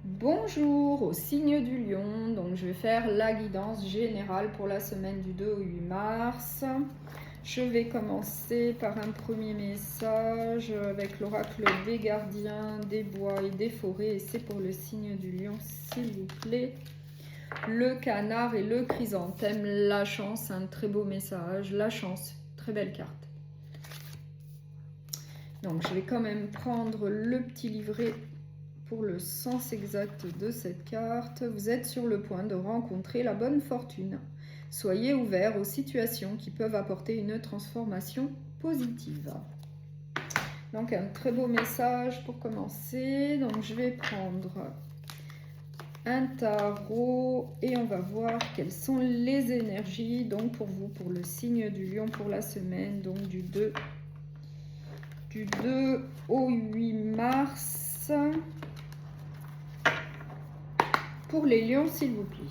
Bonjour au signe du lion. Donc, je vais faire la guidance générale pour la semaine du 2 au 8 mars. Je vais commencer par un premier message avec l'oracle des gardiens, des bois et des forêts. Et c'est pour le signe du lion, s'il vous plaît. Le canard et le chrysanthème, la chance, un très beau message. La chance, très belle carte. Donc je vais quand même prendre le petit livret pour le sens exact de cette carte. Vous êtes sur le point de rencontrer la bonne fortune. Soyez ouverts aux situations qui peuvent apporter une transformation positive. Donc un très beau message pour commencer. Donc je vais prendre un tarot et on va voir quelles sont les énergies donc pour vous, pour le signe du lion pour la semaine, donc du 2 au 8 mars. Pour les lions, s'il vous plaît.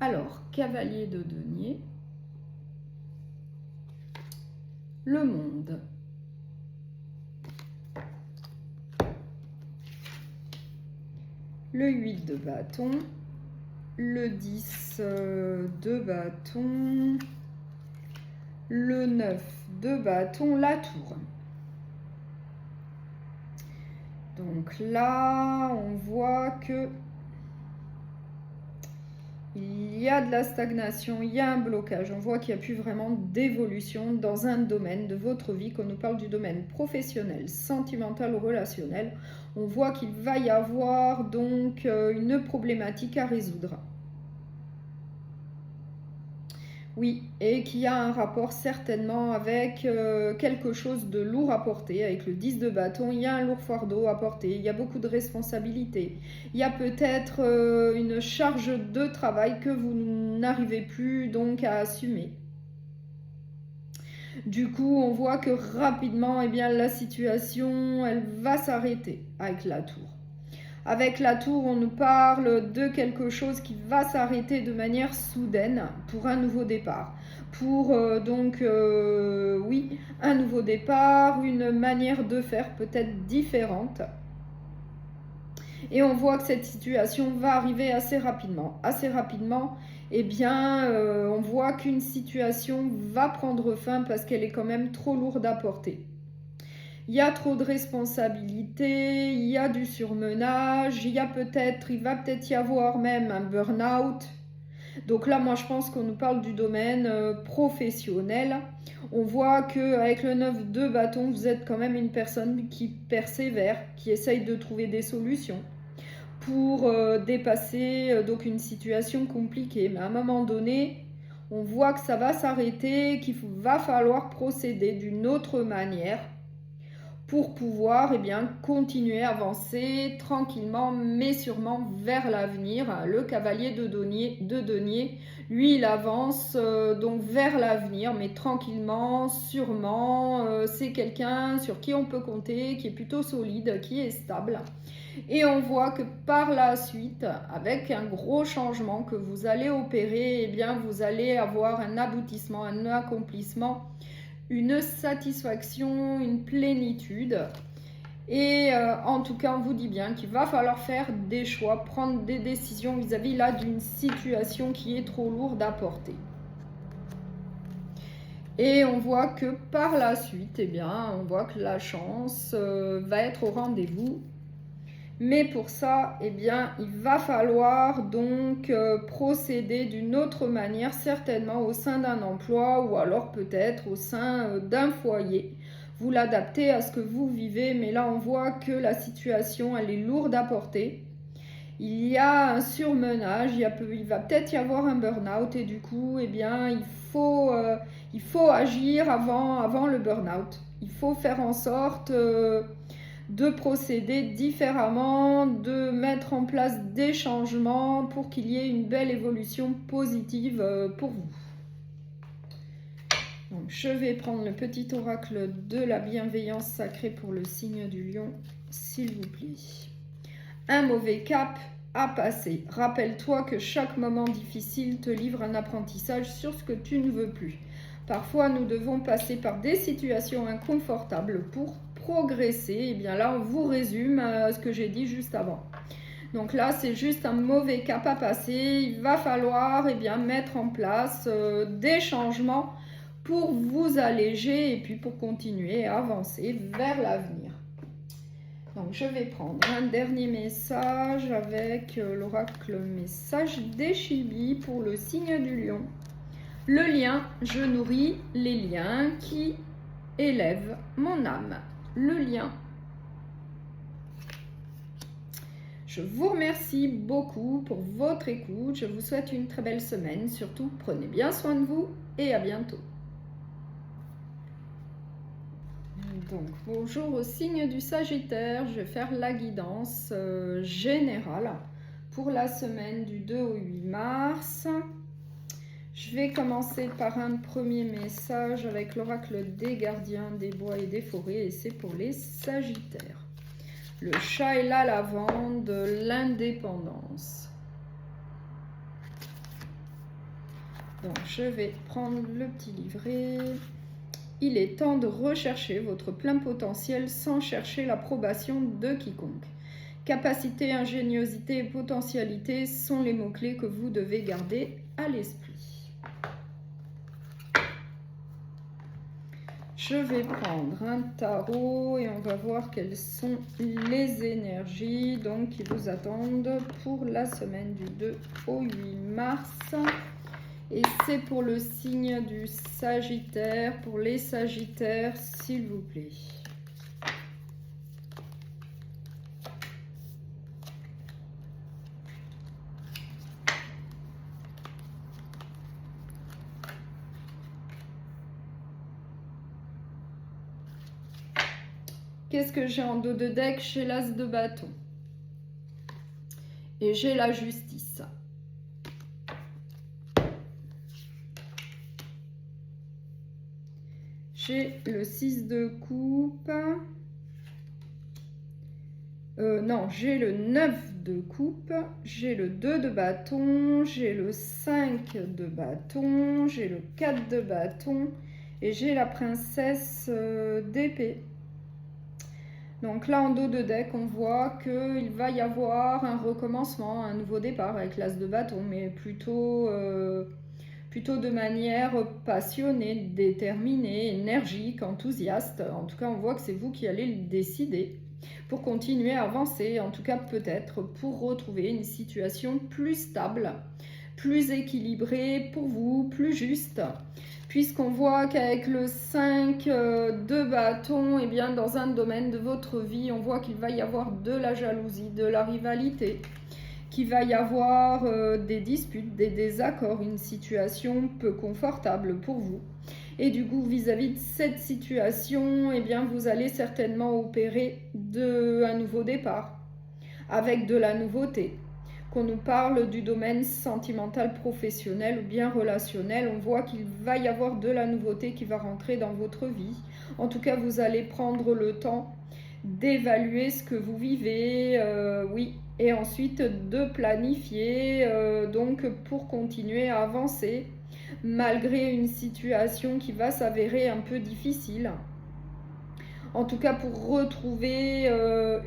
Alors, cavalier de denier, le monde, le 8 de bâton, le 10 de bâton, le 9 de bâton, la tour. Donc là, on voit que il y a de la stagnation, il y a un blocage. On voit qu'il n'y a plus vraiment d'évolution dans un domaine de votre vie. Quand on nous parle du domaine professionnel, sentimental ou relationnel, on voit qu'il va y avoir donc une problématique à résoudre. Oui, et qui a un rapport certainement avec quelque chose de lourd à porter. Avec le 10 de bâton, il y a un lourd fardeau à porter, il y a beaucoup de responsabilités. Il y a peut-être une charge de travail que vous n'arrivez plus donc à assumer. Du coup, on voit que rapidement, eh bien, la situation, elle va s'arrêter avec la tour. Avec la tour, on nous parle de quelque chose qui va s'arrêter de manière soudaine pour un nouveau départ. Pour oui, un nouveau départ, une manière de faire peut-être différente. Et on voit que cette situation va arriver assez rapidement. Assez rapidement, eh bien, on voit qu'une situation va prendre fin parce qu'elle est quand même trop lourde à porter. Il y a trop de responsabilités, il y a du surmenage, il va peut-être y avoir même un burn-out. Donc là, moi, je pense qu'on nous parle du domaine professionnel. On voit qu'avec le 9 de bâton, vous êtes quand même une personne qui persévère, qui essaye de trouver des solutions pour dépasser donc une situation compliquée. Mais à un moment donné, on voit que ça va s'arrêter, qu'il va falloir procéder d'une autre manière pour pouvoir continuer à avancer tranquillement mais sûrement vers l'avenir. Le cavalier de denier, lui, il avance donc vers l'avenir, mais tranquillement, sûrement. C'est quelqu'un sur qui on peut compter, qui est plutôt solide, qui est stable. Et on voit que par la suite, avec un gros changement que vous allez opérer, vous allez avoir un aboutissement, un accomplissement, une satisfaction, une plénitude. Et en tout cas, on vous dit bien qu'il va falloir faire des choix, prendre des décisions vis-à-vis là d'une situation qui est trop lourde à porter. Et on voit que par la suite, on voit que la chance va être au rendez-vous. Mais pour ça, il va falloir donc procéder d'une autre manière, certainement au sein d'un emploi ou alors peut-être au sein d'un foyer. Vous l'adaptez à ce que vous vivez, mais là on voit que la situation, elle est lourde à porter. Il y a un surmenage, il va peut-être y avoir un burn-out et du coup, il faut agir avant le burn-out. Il faut faire en sorte de procéder différemment, de mettre en place des changements pour qu'il y ait une belle évolution positive pour vous. Donc, je vais prendre le petit oracle de la bienveillance sacrée pour le signe du lion, s'il vous plaît. Un mauvais cap à passer. Rappelle-toi que chaque moment difficile te livre un apprentissage sur ce que tu ne veux plus. Parfois, nous devons passer par des situations inconfortables pour progresser. Et bien là, on vous résume ce que j'ai dit juste avant. Donc là, c'est juste un mauvais cap à passer. Il va falloir mettre en place des changements pour vous alléger et puis pour continuer à avancer vers l'avenir. Donc je vais prendre un dernier message avec l'oracle message d'Eshilbi pour le signe du lion. Le lien, je nourris les liens qui élèvent mon âme. Le lien. Je vous remercie beaucoup pour votre écoute. Je vous souhaite une très belle semaine. Surtout, prenez bien soin de vous et à bientôt. Donc, bonjour au signe du Sagittaire. Je vais faire la guidance générale pour la semaine du 2 au 8 mars. Je vais commencer par un premier message avec l'oracle des gardiens des bois et des forêts et c'est pour les Sagittaires. Le chat et la lavande, l'indépendance. Donc je vais prendre le petit livret. Il est temps de rechercher votre plein potentiel sans chercher l'approbation de quiconque. Capacité, ingéniosité et potentialité sont les mots-clés que vous devez garder à l'esprit. Je vais prendre un tarot et on va voir quelles sont les énergies donc, qui vous attendent pour la semaine du 2 au 8 mars. Et c'est pour le signe du Sagittaire, pour les Sagittaires, s'il vous plaît. Qu'est-ce que j'ai en dos de deck? J'ai l'as de bâton. Et j'ai la justice. J'ai le 6 de coupe. Non, j'ai le 9 de coupe. J'ai le 2 de bâton. J'ai le 5 de bâton. J'ai le 4 de bâton. Et j'ai la princesse d'épée. Donc là, en dos de deck, on voit qu'il va y avoir un recommencement, un nouveau départ avec l'as de bâton, mais plutôt de manière passionnée, déterminée, énergique, enthousiaste. En tout cas, on voit que c'est vous qui allez le décider pour continuer à avancer, en tout cas peut-être pour retrouver une situation plus stable, plus équilibrée pour vous, plus juste. Puisqu'on voit qu'avec le 5 de bâton, et bien dans un domaine de votre vie, on voit qu'il va y avoir de la jalousie, de la rivalité, qu'il va y avoir des disputes, des désaccords, une situation peu confortable pour vous. Et du coup, vis-à-vis de cette situation, eh bien, vous allez certainement opérer un nouveau départ, avec de la nouveauté. Qu'on nous parle du domaine sentimental, professionnel ou bien relationnel, on voit qu'il va y avoir de la nouveauté qui va rentrer dans votre vie. En tout cas, vous allez prendre le temps d'évaluer ce que vous vivez, oui, et ensuite de planifier donc pour continuer à avancer malgré une situation qui va s'avérer un peu difficile. En tout cas, pour retrouver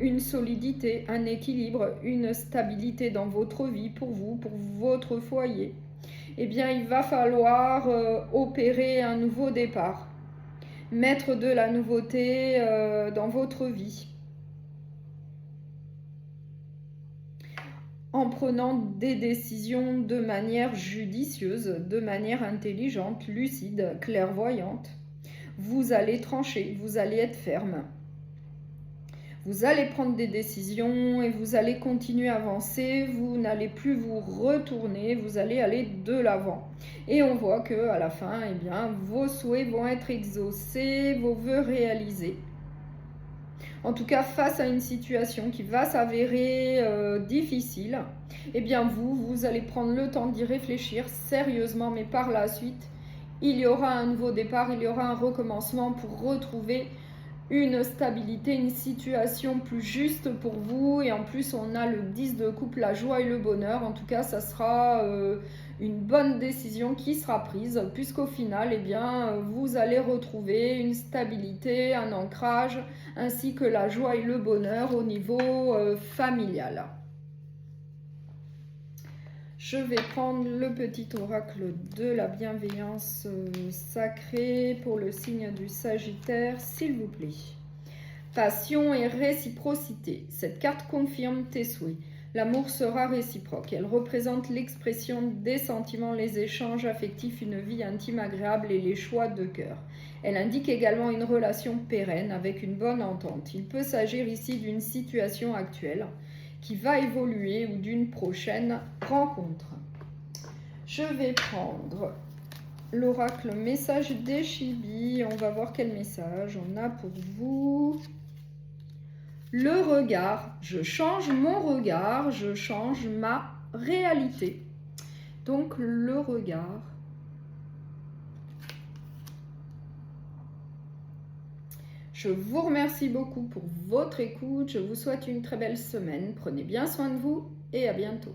une solidité, un équilibre, une stabilité dans votre vie, pour vous, pour votre foyer, eh bien, il va falloir opérer un nouveau départ, mettre de la nouveauté dans votre vie, en prenant des décisions de manière judicieuse, de manière intelligente, lucide, clairvoyante. Vous allez trancher, vous allez être ferme. Vous allez prendre des décisions et vous allez continuer à avancer. Vous n'allez plus vous retourner, vous allez aller de l'avant. Et on voit qu'à la fin, eh bien, vos souhaits vont être exaucés, vos vœux réalisés. En tout cas, face à une situation qui va s'avérer difficile, eh bien vous allez prendre le temps d'y réfléchir sérieusement, mais par la suite, il y aura un nouveau départ, il y aura un recommencement pour retrouver une stabilité, une situation plus juste pour vous. Et en plus, on a le 10 de coupe, la joie et le bonheur. En tout cas, ça sera une bonne décision qui sera prise, puisqu'au final, eh bien, vous allez retrouver une stabilité, un ancrage, ainsi que la joie et le bonheur au niveau familial. Je vais prendre le petit oracle de la bienveillance sacrée pour le signe du Sagittaire, s'il vous plaît. Passion et réciprocité. Cette carte confirme tes souhaits. L'amour sera réciproque. Elle représente l'expression des sentiments, les échanges affectifs, une vie intime agréable et les choix de cœur. Elle indique également une relation pérenne avec une bonne entente. Il peut s'agir ici d'une situation actuelle qui va évoluer ou d'une prochaine rencontre. Je vais prendre l'oracle message des Chibis. On va voir quel message on a pour vous. Le regard. Je change mon regard, je change ma réalité. Donc le regard. Je vous remercie beaucoup pour votre écoute. Je vous souhaite une très belle semaine. Prenez bien soin de vous et à bientôt.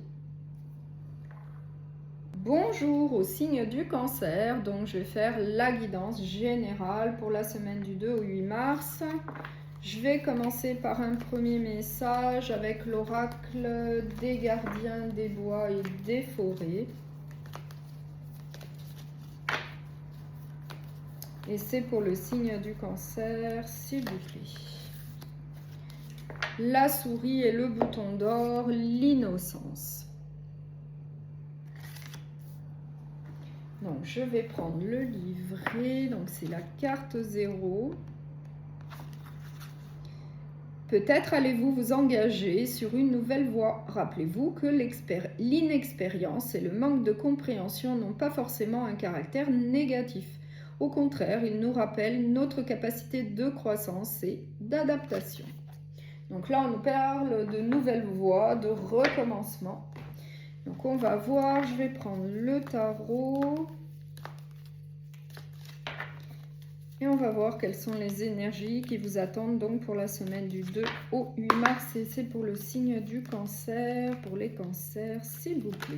Bonjour au signe du Cancer. Donc je vais faire la guidance générale pour la semaine du 2 au 8 mars. Je vais commencer par un premier message avec l'oracle des gardiens des bois et des forêts. Et c'est pour le signe du Cancer, s'il vous plaît. La souris et le bouton d'or, l'innocence. Donc, je vais prendre le livret. Donc, c'est la carte 0. Peut-être allez-vous vous engager sur une nouvelle voie. Rappelez-vous que l'inexpérience et le manque de compréhension n'ont pas forcément un caractère négatif. Au contraire, ils nous rappellent notre capacité de croissance et d'adaptation. Donc là, on nous parle de nouvelles voies, de recommencement. Donc on va voir, je vais prendre le tarot. Et on va voir quelles sont les énergies qui vous attendent donc pour la semaine du 2 au 8 mars. Et c'est pour le signe du cancer, pour les cancers, s'il vous plaît.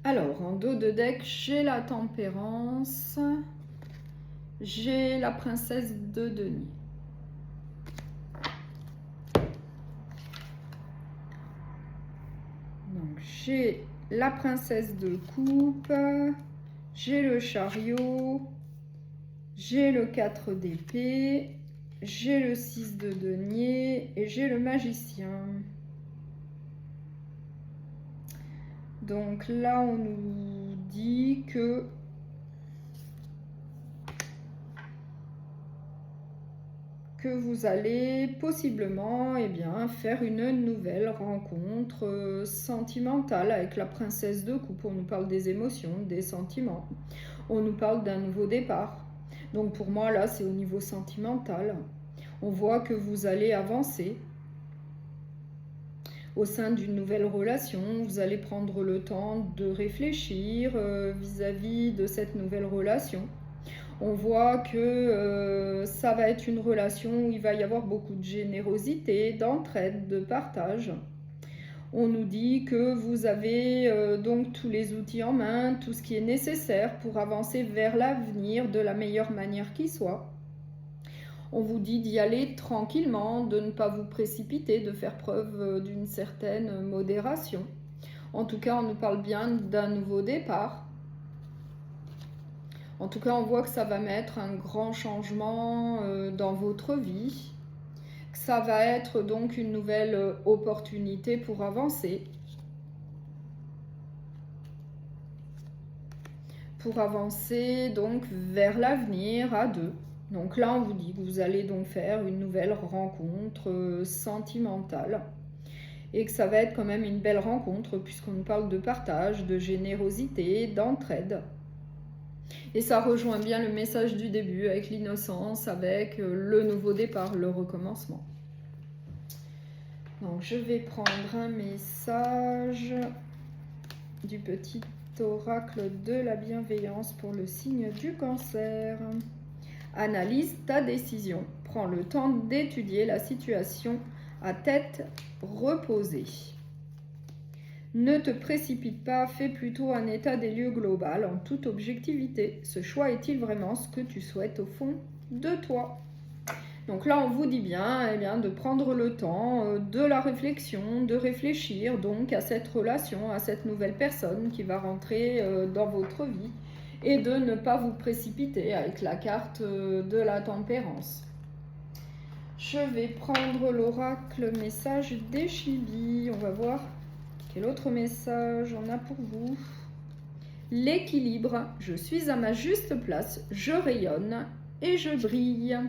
Alors, en dos de deck, j'ai la tempérance, j'ai la princesse de denier. Donc, j'ai la princesse de coupe, j'ai le chariot, j'ai le 4 d'épée, j'ai le 6 de denier et j'ai le magicien. Donc là, on nous dit que vous allez possiblement faire une nouvelle rencontre sentimentale avec la princesse de coupe. On nous parle des émotions, des sentiments. On nous parle d'un nouveau départ. Donc pour moi, là, c'est au niveau sentimental. On voit que vous allez avancer au sein d'une nouvelle relation. Vous allez prendre le temps de réfléchir vis-à-vis de cette nouvelle relation. On voit que ça va être une relation où il va y avoir beaucoup de générosité, d'entraide, de partage. On nous dit que vous avez donc tous les outils en main, tout ce qui est nécessaire pour avancer vers l'avenir de la meilleure manière qui soit. On vous dit d'y aller tranquillement, de ne pas vous précipiter, de faire preuve d'une certaine modération. En tout cas, on nous parle bien d'un nouveau départ. En tout cas, on voit que ça va mettre un grand changement dans votre vie. Que ça va être donc une nouvelle opportunité pour avancer. Pour avancer donc vers l'avenir à deux. Donc là, on vous dit que vous allez donc faire une nouvelle rencontre sentimentale. Et que ça va être quand même une belle rencontre puisqu'on nous parle de partage, de générosité, d'entraide. Et ça rejoint bien le message du début avec l'innocence, avec le nouveau départ, le recommencement. Donc je vais prendre un message du petit oracle de la bienveillance pour le signe du cancer. Analyse ta décision. Prends le temps d'étudier la situation à tête reposée. Ne te précipite pas, fais plutôt un état des lieux global en toute objectivité. Ce choix est-il vraiment ce que tu souhaites au fond de toi? Donc là, on vous dit bien, de prendre le temps de la réflexion, de réfléchir donc à cette relation, à cette nouvelle personne qui va rentrer dans votre vie et de ne pas vous précipiter avec la carte de la tempérance. Je vais prendre l'oracle message des Chibi. On va voir quel autre message on a pour vous. L'équilibre. Je suis à ma juste place, je rayonne et je brille.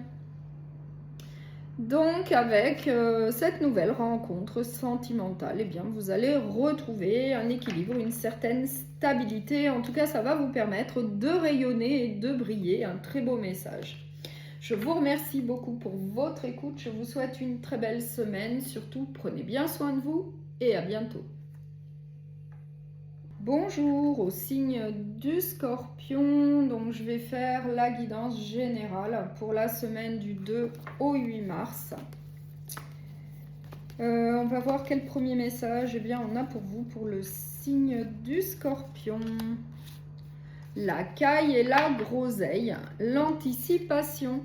Donc avec cette nouvelle rencontre sentimentale, vous allez retrouver un équilibre, une certaine stabilité. En tout cas, ça va vous permettre de rayonner et de briller. Un très beau message. Je vous remercie beaucoup pour votre écoute. Je vous souhaite une très belle semaine. Surtout, prenez bien soin de vous et à bientôt. Bonjour au signe du Scorpion, donc je vais faire la guidance générale pour la semaine du 2 au 8 mars. On va voir quel premier message on a pour vous pour le signe du Scorpion. La caille et la groseille, l'anticipation.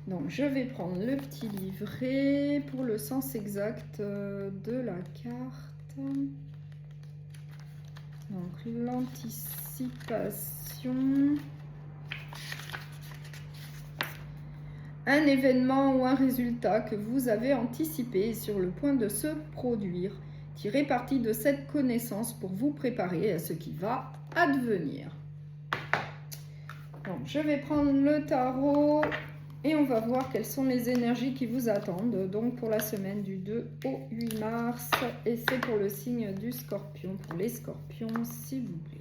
Donc, je vais prendre le petit livret pour le sens exact de la carte. Donc, l'anticipation. un événement ou un résultat que vous avez anticipé est sur le point de se produire. Tirez parti de cette connaissance pour vous préparer à ce qui va advenir. Donc, je vais prendre le tarot et on va voir quelles sont les énergies qui vous attendent. Donc, pour la semaine du 2 au 8 mars. Et c'est pour le signe du Scorpion. Pour les Scorpions, s'il vous plaît.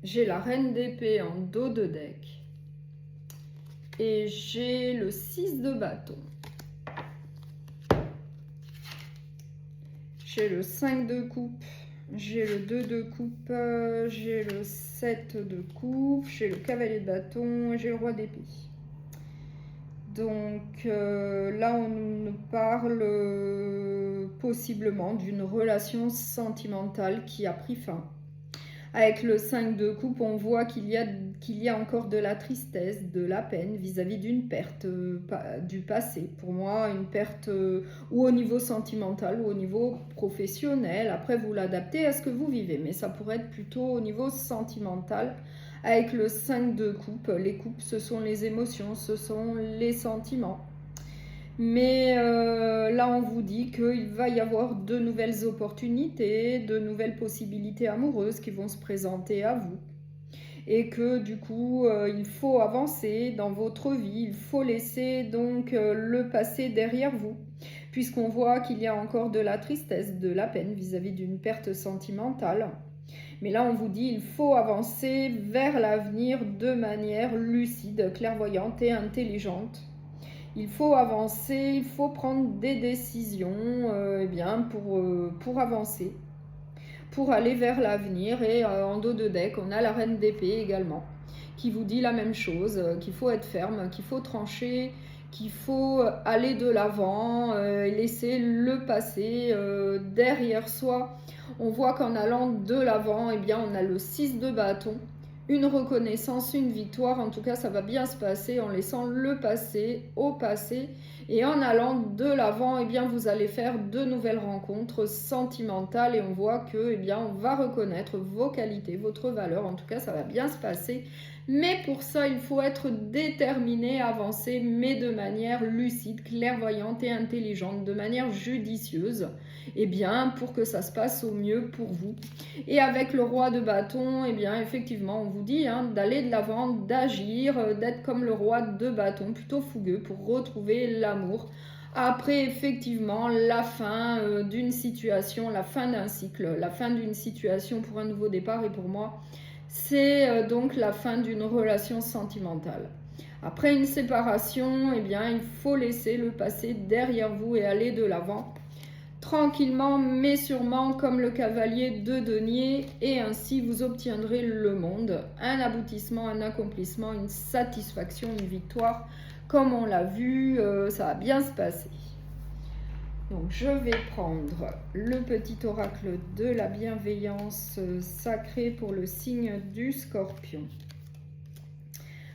J'ai la reine d'épée en dos de deck. Et j'ai le 6 de bâton. J'ai le 5 de coupe. J'ai le 2 de coupe. J'ai le 7 de coupe. J'ai le cavalier de bâton. Et j'ai le roi d'épée. Donc là, on nous parle possiblement d'une relation sentimentale qui a pris fin. Avec le 5 de coupe, on voit qu'il y a encore de la tristesse, de la peine vis-à-vis d'une perte du passé. Pour moi, une perte ou au niveau sentimental ou au niveau professionnel. Après, vous l'adaptez à ce que vous vivez, mais ça pourrait être plutôt au niveau sentimental. Avec le 5 de coupe, les coupes, ce sont les émotions, ce sont les sentiments. Mais là, on vous dit qu'il va y avoir de nouvelles opportunités, de nouvelles possibilités amoureuses qui vont se présenter à vous. Et que du coup, il faut avancer dans votre vie, il faut laisser donc le passé derrière vous. Puisqu'on voit qu'il y a encore de la tristesse, de la peine vis-à-vis d'une perte sentimentale. Mais là, on vous dit il faut avancer vers l'avenir de manière lucide, clairvoyante et intelligente. Il faut avancer, il faut prendre des décisions pour avancer, pour aller vers l'avenir. Et en dos de deck, on a la reine d'épée également, qui vous dit la même chose, qu'il faut être ferme, qu'il faut trancher, qu'il faut aller de l'avant, laisser le passé derrière soi. On voit qu'en allant de l'avant, on a le 6 de bâton. Une reconnaissance, une victoire, en tout cas ça va bien se passer en laissant le passé au passé et en allant de l'avant, vous allez faire de nouvelles rencontres sentimentales et on voit que on va reconnaître vos qualités, votre valeur, en tout cas ça va bien se passer. Mais pour ça, il faut être déterminé à avancer, mais de manière lucide, clairvoyante et intelligente, de manière judicieuse, pour que ça se passe au mieux pour vous. Et avec le roi de bâton, effectivement, on vous dit d'aller de l'avant, d'agir, d'être comme le roi de bâton, plutôt fougueux pour retrouver l'amour. Après, effectivement, la fin d'une situation, la fin d'un cycle, la fin d'une situation pour un nouveau départ et pour moi, c'est donc la fin d'une relation sentimentale. Après une séparation, il faut laisser le passé derrière vous et aller de l'avant. Tranquillement mais sûrement comme le cavalier de denier et ainsi vous obtiendrez le monde, un aboutissement, un accomplissement, une satisfaction, une victoire. Comme on l'a vu, ça va bien se passer. Donc je vais prendre le petit oracle de la bienveillance sacrée pour le signe du Scorpion.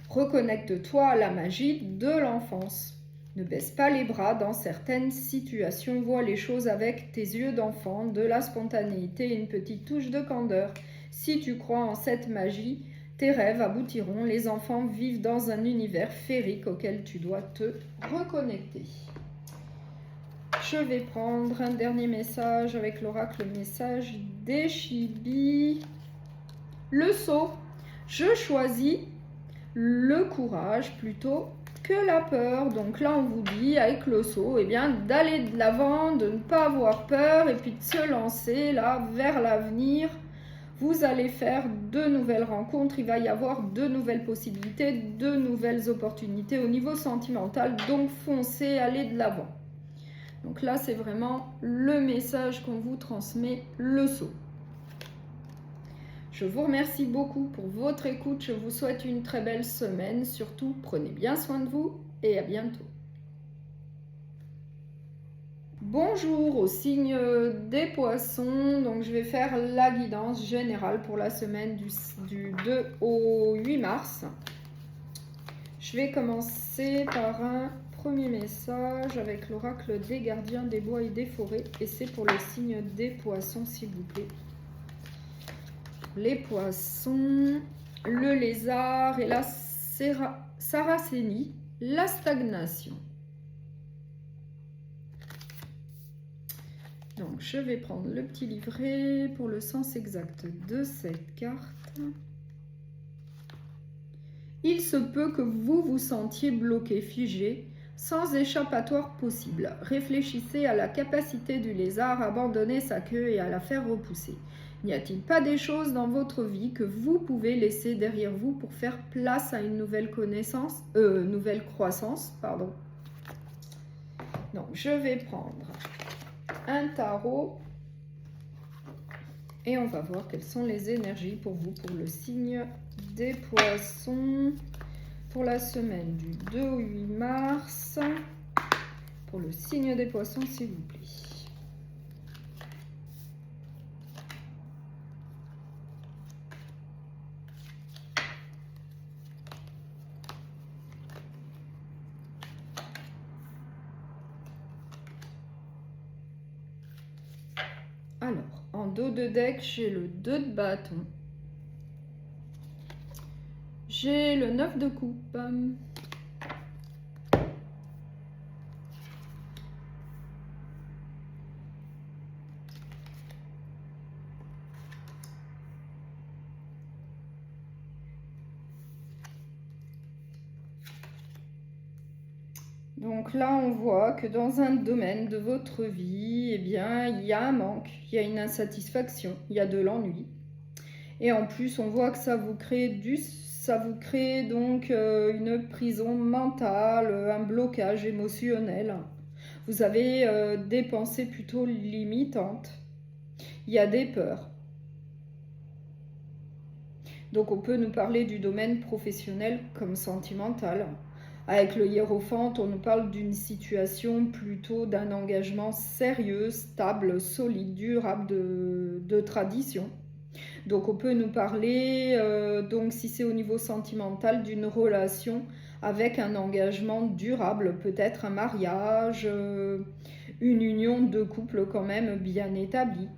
Reconnecte-toi à la magie de l'enfance. Ne baisse pas les bras dans certaines situations, vois les choses avec tes yeux d'enfant, de la spontanéité et une petite touche de candeur. Si tu crois en cette magie, tes rêves aboutiront. Les enfants vivent dans un univers féerique auquel tu dois te reconnecter. Je vais prendre un dernier message avec l'oracle message des Chibis. Le sceau. Je choisis le courage plutôt que la peur. Donc là, on vous dit avec le sceau, d'aller de l'avant, de ne pas avoir peur et puis de se lancer là vers l'avenir. Vous allez faire de nouvelles rencontres, il va y avoir de nouvelles possibilités, de nouvelles opportunités au niveau sentimental. Donc foncez, allez de l'avant. Donc là, c'est vraiment le message qu'on vous transmet, le sceau. Je vous remercie beaucoup pour votre écoute. Je vous souhaite une très belle semaine. Surtout, prenez bien soin de vous et à bientôt. Bonjour au signe des poissons, donc je vais faire la guidance générale pour la semaine du 2 au 8 mars. Je vais commencer par un premier message avec l'oracle des gardiens des bois et des forêts, et c'est pour le signe des poissons s'il vous plaît. Les poissons, le lézard et la saracénie, la stagnation. Donc, je vais prendre le petit livret pour le sens exact de cette carte. Il se peut que vous vous sentiez bloqué, figé, sans échappatoire possible. Réfléchissez à la capacité du lézard à abandonner sa queue et à la faire repousser. N'y a-t-il pas des choses dans votre vie que vous pouvez laisser derrière vous pour faire place à une nouvelle croissance, pardon. Donc, je vais prendre un tarot et on va voir quelles sont les énergies pour vous, pour le signe des poissons, pour la semaine du 2 au 8 mars, pour le signe des poissons s'il vous plaît. Alors, en dos de deck, j'ai le 2 de bâton. J'ai le 9 de coupe. Donc là, on voit que dans un domaine de votre vie, eh bien, il y a un manque, il y a une insatisfaction, il y a de l'ennui. Et en plus, on voit que ça vous crée donc une prison mentale, un blocage émotionnel. Vous avez des pensées plutôt limitantes. Il y a des peurs. Donc on peut nous parler du domaine professionnel comme sentimental. Avec le hiérophante, on nous parle d'une situation plutôt d'un engagement sérieux, stable, solide, durable de tradition. Donc on peut nous parler, donc si c'est au niveau sentimental, d'une relation avec un engagement durable, peut-être un mariage, une union de couple quand même bien établie.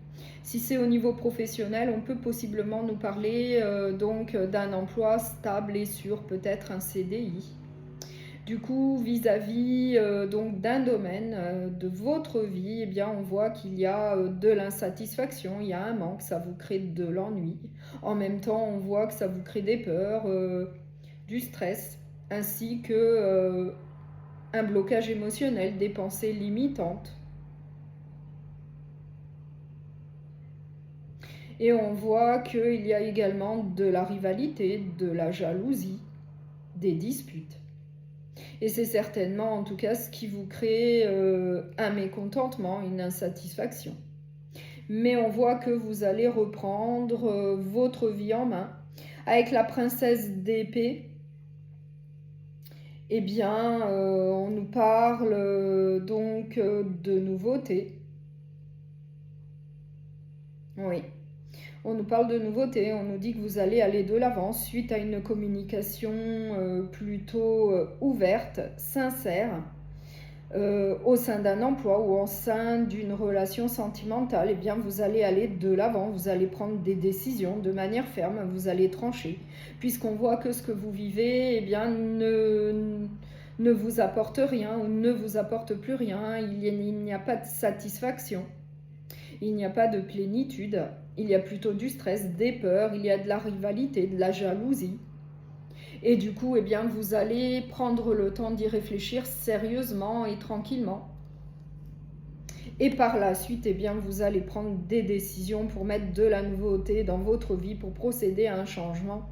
Si c'est au niveau professionnel, on peut possiblement nous parler donc d'un emploi stable et sûr, peut-être un CDI. Du coup, vis-à-vis donc d'un domaine de votre vie, eh bien, on voit qu'il y a de l'insatisfaction, il y a un manque, ça vous crée de l'ennui. En même temps, on voit que ça vous crée des peurs, du stress, ainsi que un blocage émotionnel, des pensées limitantes. Et on voit qu'il y a également de la rivalité, de la jalousie, des disputes. Et c'est certainement, en tout cas, ce qui vous crée un mécontentement, une insatisfaction. Mais on voit que vous allez reprendre votre vie en main. Avec la princesse d'épée, eh bien, on nous parle donc de nouveautés. Oui. On nous parle de nouveautés, on nous dit que vous allez aller de l'avant suite à une communication plutôt ouverte, sincère, au sein d'un emploi ou au sein d'une relation sentimentale. Eh bien, vous allez aller de l'avant, vous allez prendre des décisions de manière ferme, vous allez trancher, puisqu'on voit que ce que vous vivez, eh bien, ne vous apporte rien ou ne vous apporte plus rien, il n'y a pas de satisfaction. Il n'y a pas de plénitude, il y a plutôt du stress, des peurs, il y a de la rivalité, de la jalousie. Et du coup, eh bien, vous allez prendre le temps d'y réfléchir sérieusement et tranquillement. Et par la suite, eh bien, vous allez prendre des décisions pour mettre de la nouveauté dans votre vie, pour procéder à un changement.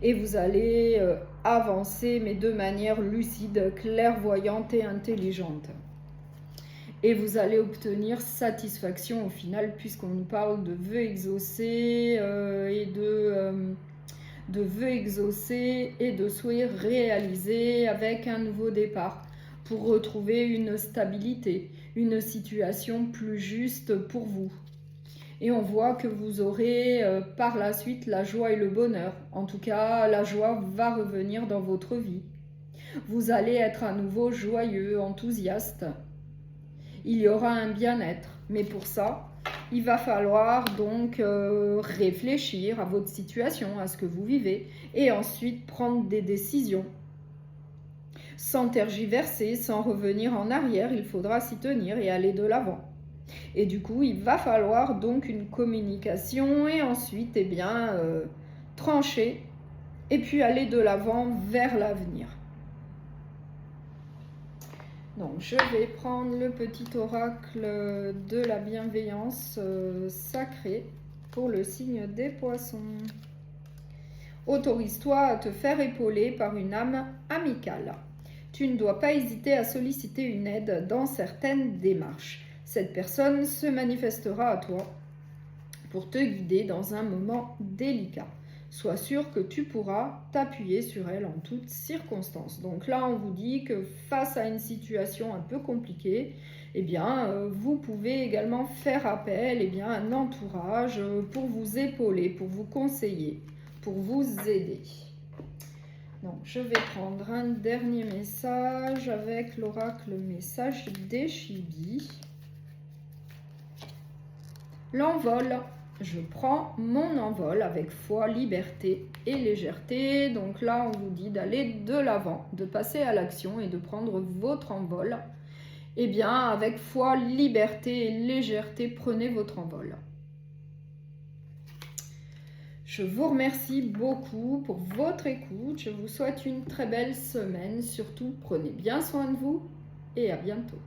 Et vous allez avancer, mais de manière lucide, clairvoyante et intelligente. Et vous allez obtenir satisfaction au final, puisqu'on nous parle de vœux exaucés et de vœux exaucés et de souhaits réalisés avec un nouveau départ pour retrouver une stabilité, une situation plus juste pour vous. Et on voit que vous aurez par la suite la joie et le bonheur. En tout cas, la joie va revenir dans votre vie. Vous allez être à nouveau joyeux, enthousiaste. Il y aura un bien-être. Mais pour ça, il va falloir donc réfléchir à votre situation, à ce que vous vivez, et ensuite prendre des décisions. Sans tergiverser, sans revenir en arrière, il faudra s'y tenir et aller de l'avant. Et du coup, il va falloir donc une communication et ensuite, trancher et puis aller de l'avant vers l'avenir. Donc, je vais prendre le petit oracle de la bienveillance sacrée pour le signe des poissons. Autorise-toi à te faire épauler par une âme amicale. Tu ne dois pas hésiter à solliciter une aide dans certaines démarches. Cette personne se manifestera à toi pour te guider dans un moment délicat. Sois sûr que tu pourras t'appuyer sur elle en toutes circonstances. Donc là, on vous dit que face à une situation un peu compliquée, vous pouvez également faire appel à un entourage pour vous épauler, pour vous conseiller, pour vous aider. Donc, je vais prendre un dernier message avec l'oracle message des Chibis. L'envol. Je prends mon envol avec foi, liberté et légèreté. Donc là, on vous dit d'aller de l'avant, de passer à l'action et de prendre votre envol. Avec foi, liberté et légèreté, prenez votre envol. Je vous remercie beaucoup pour votre écoute. Je vous souhaite une très belle semaine. Surtout, prenez bien soin de vous et à bientôt.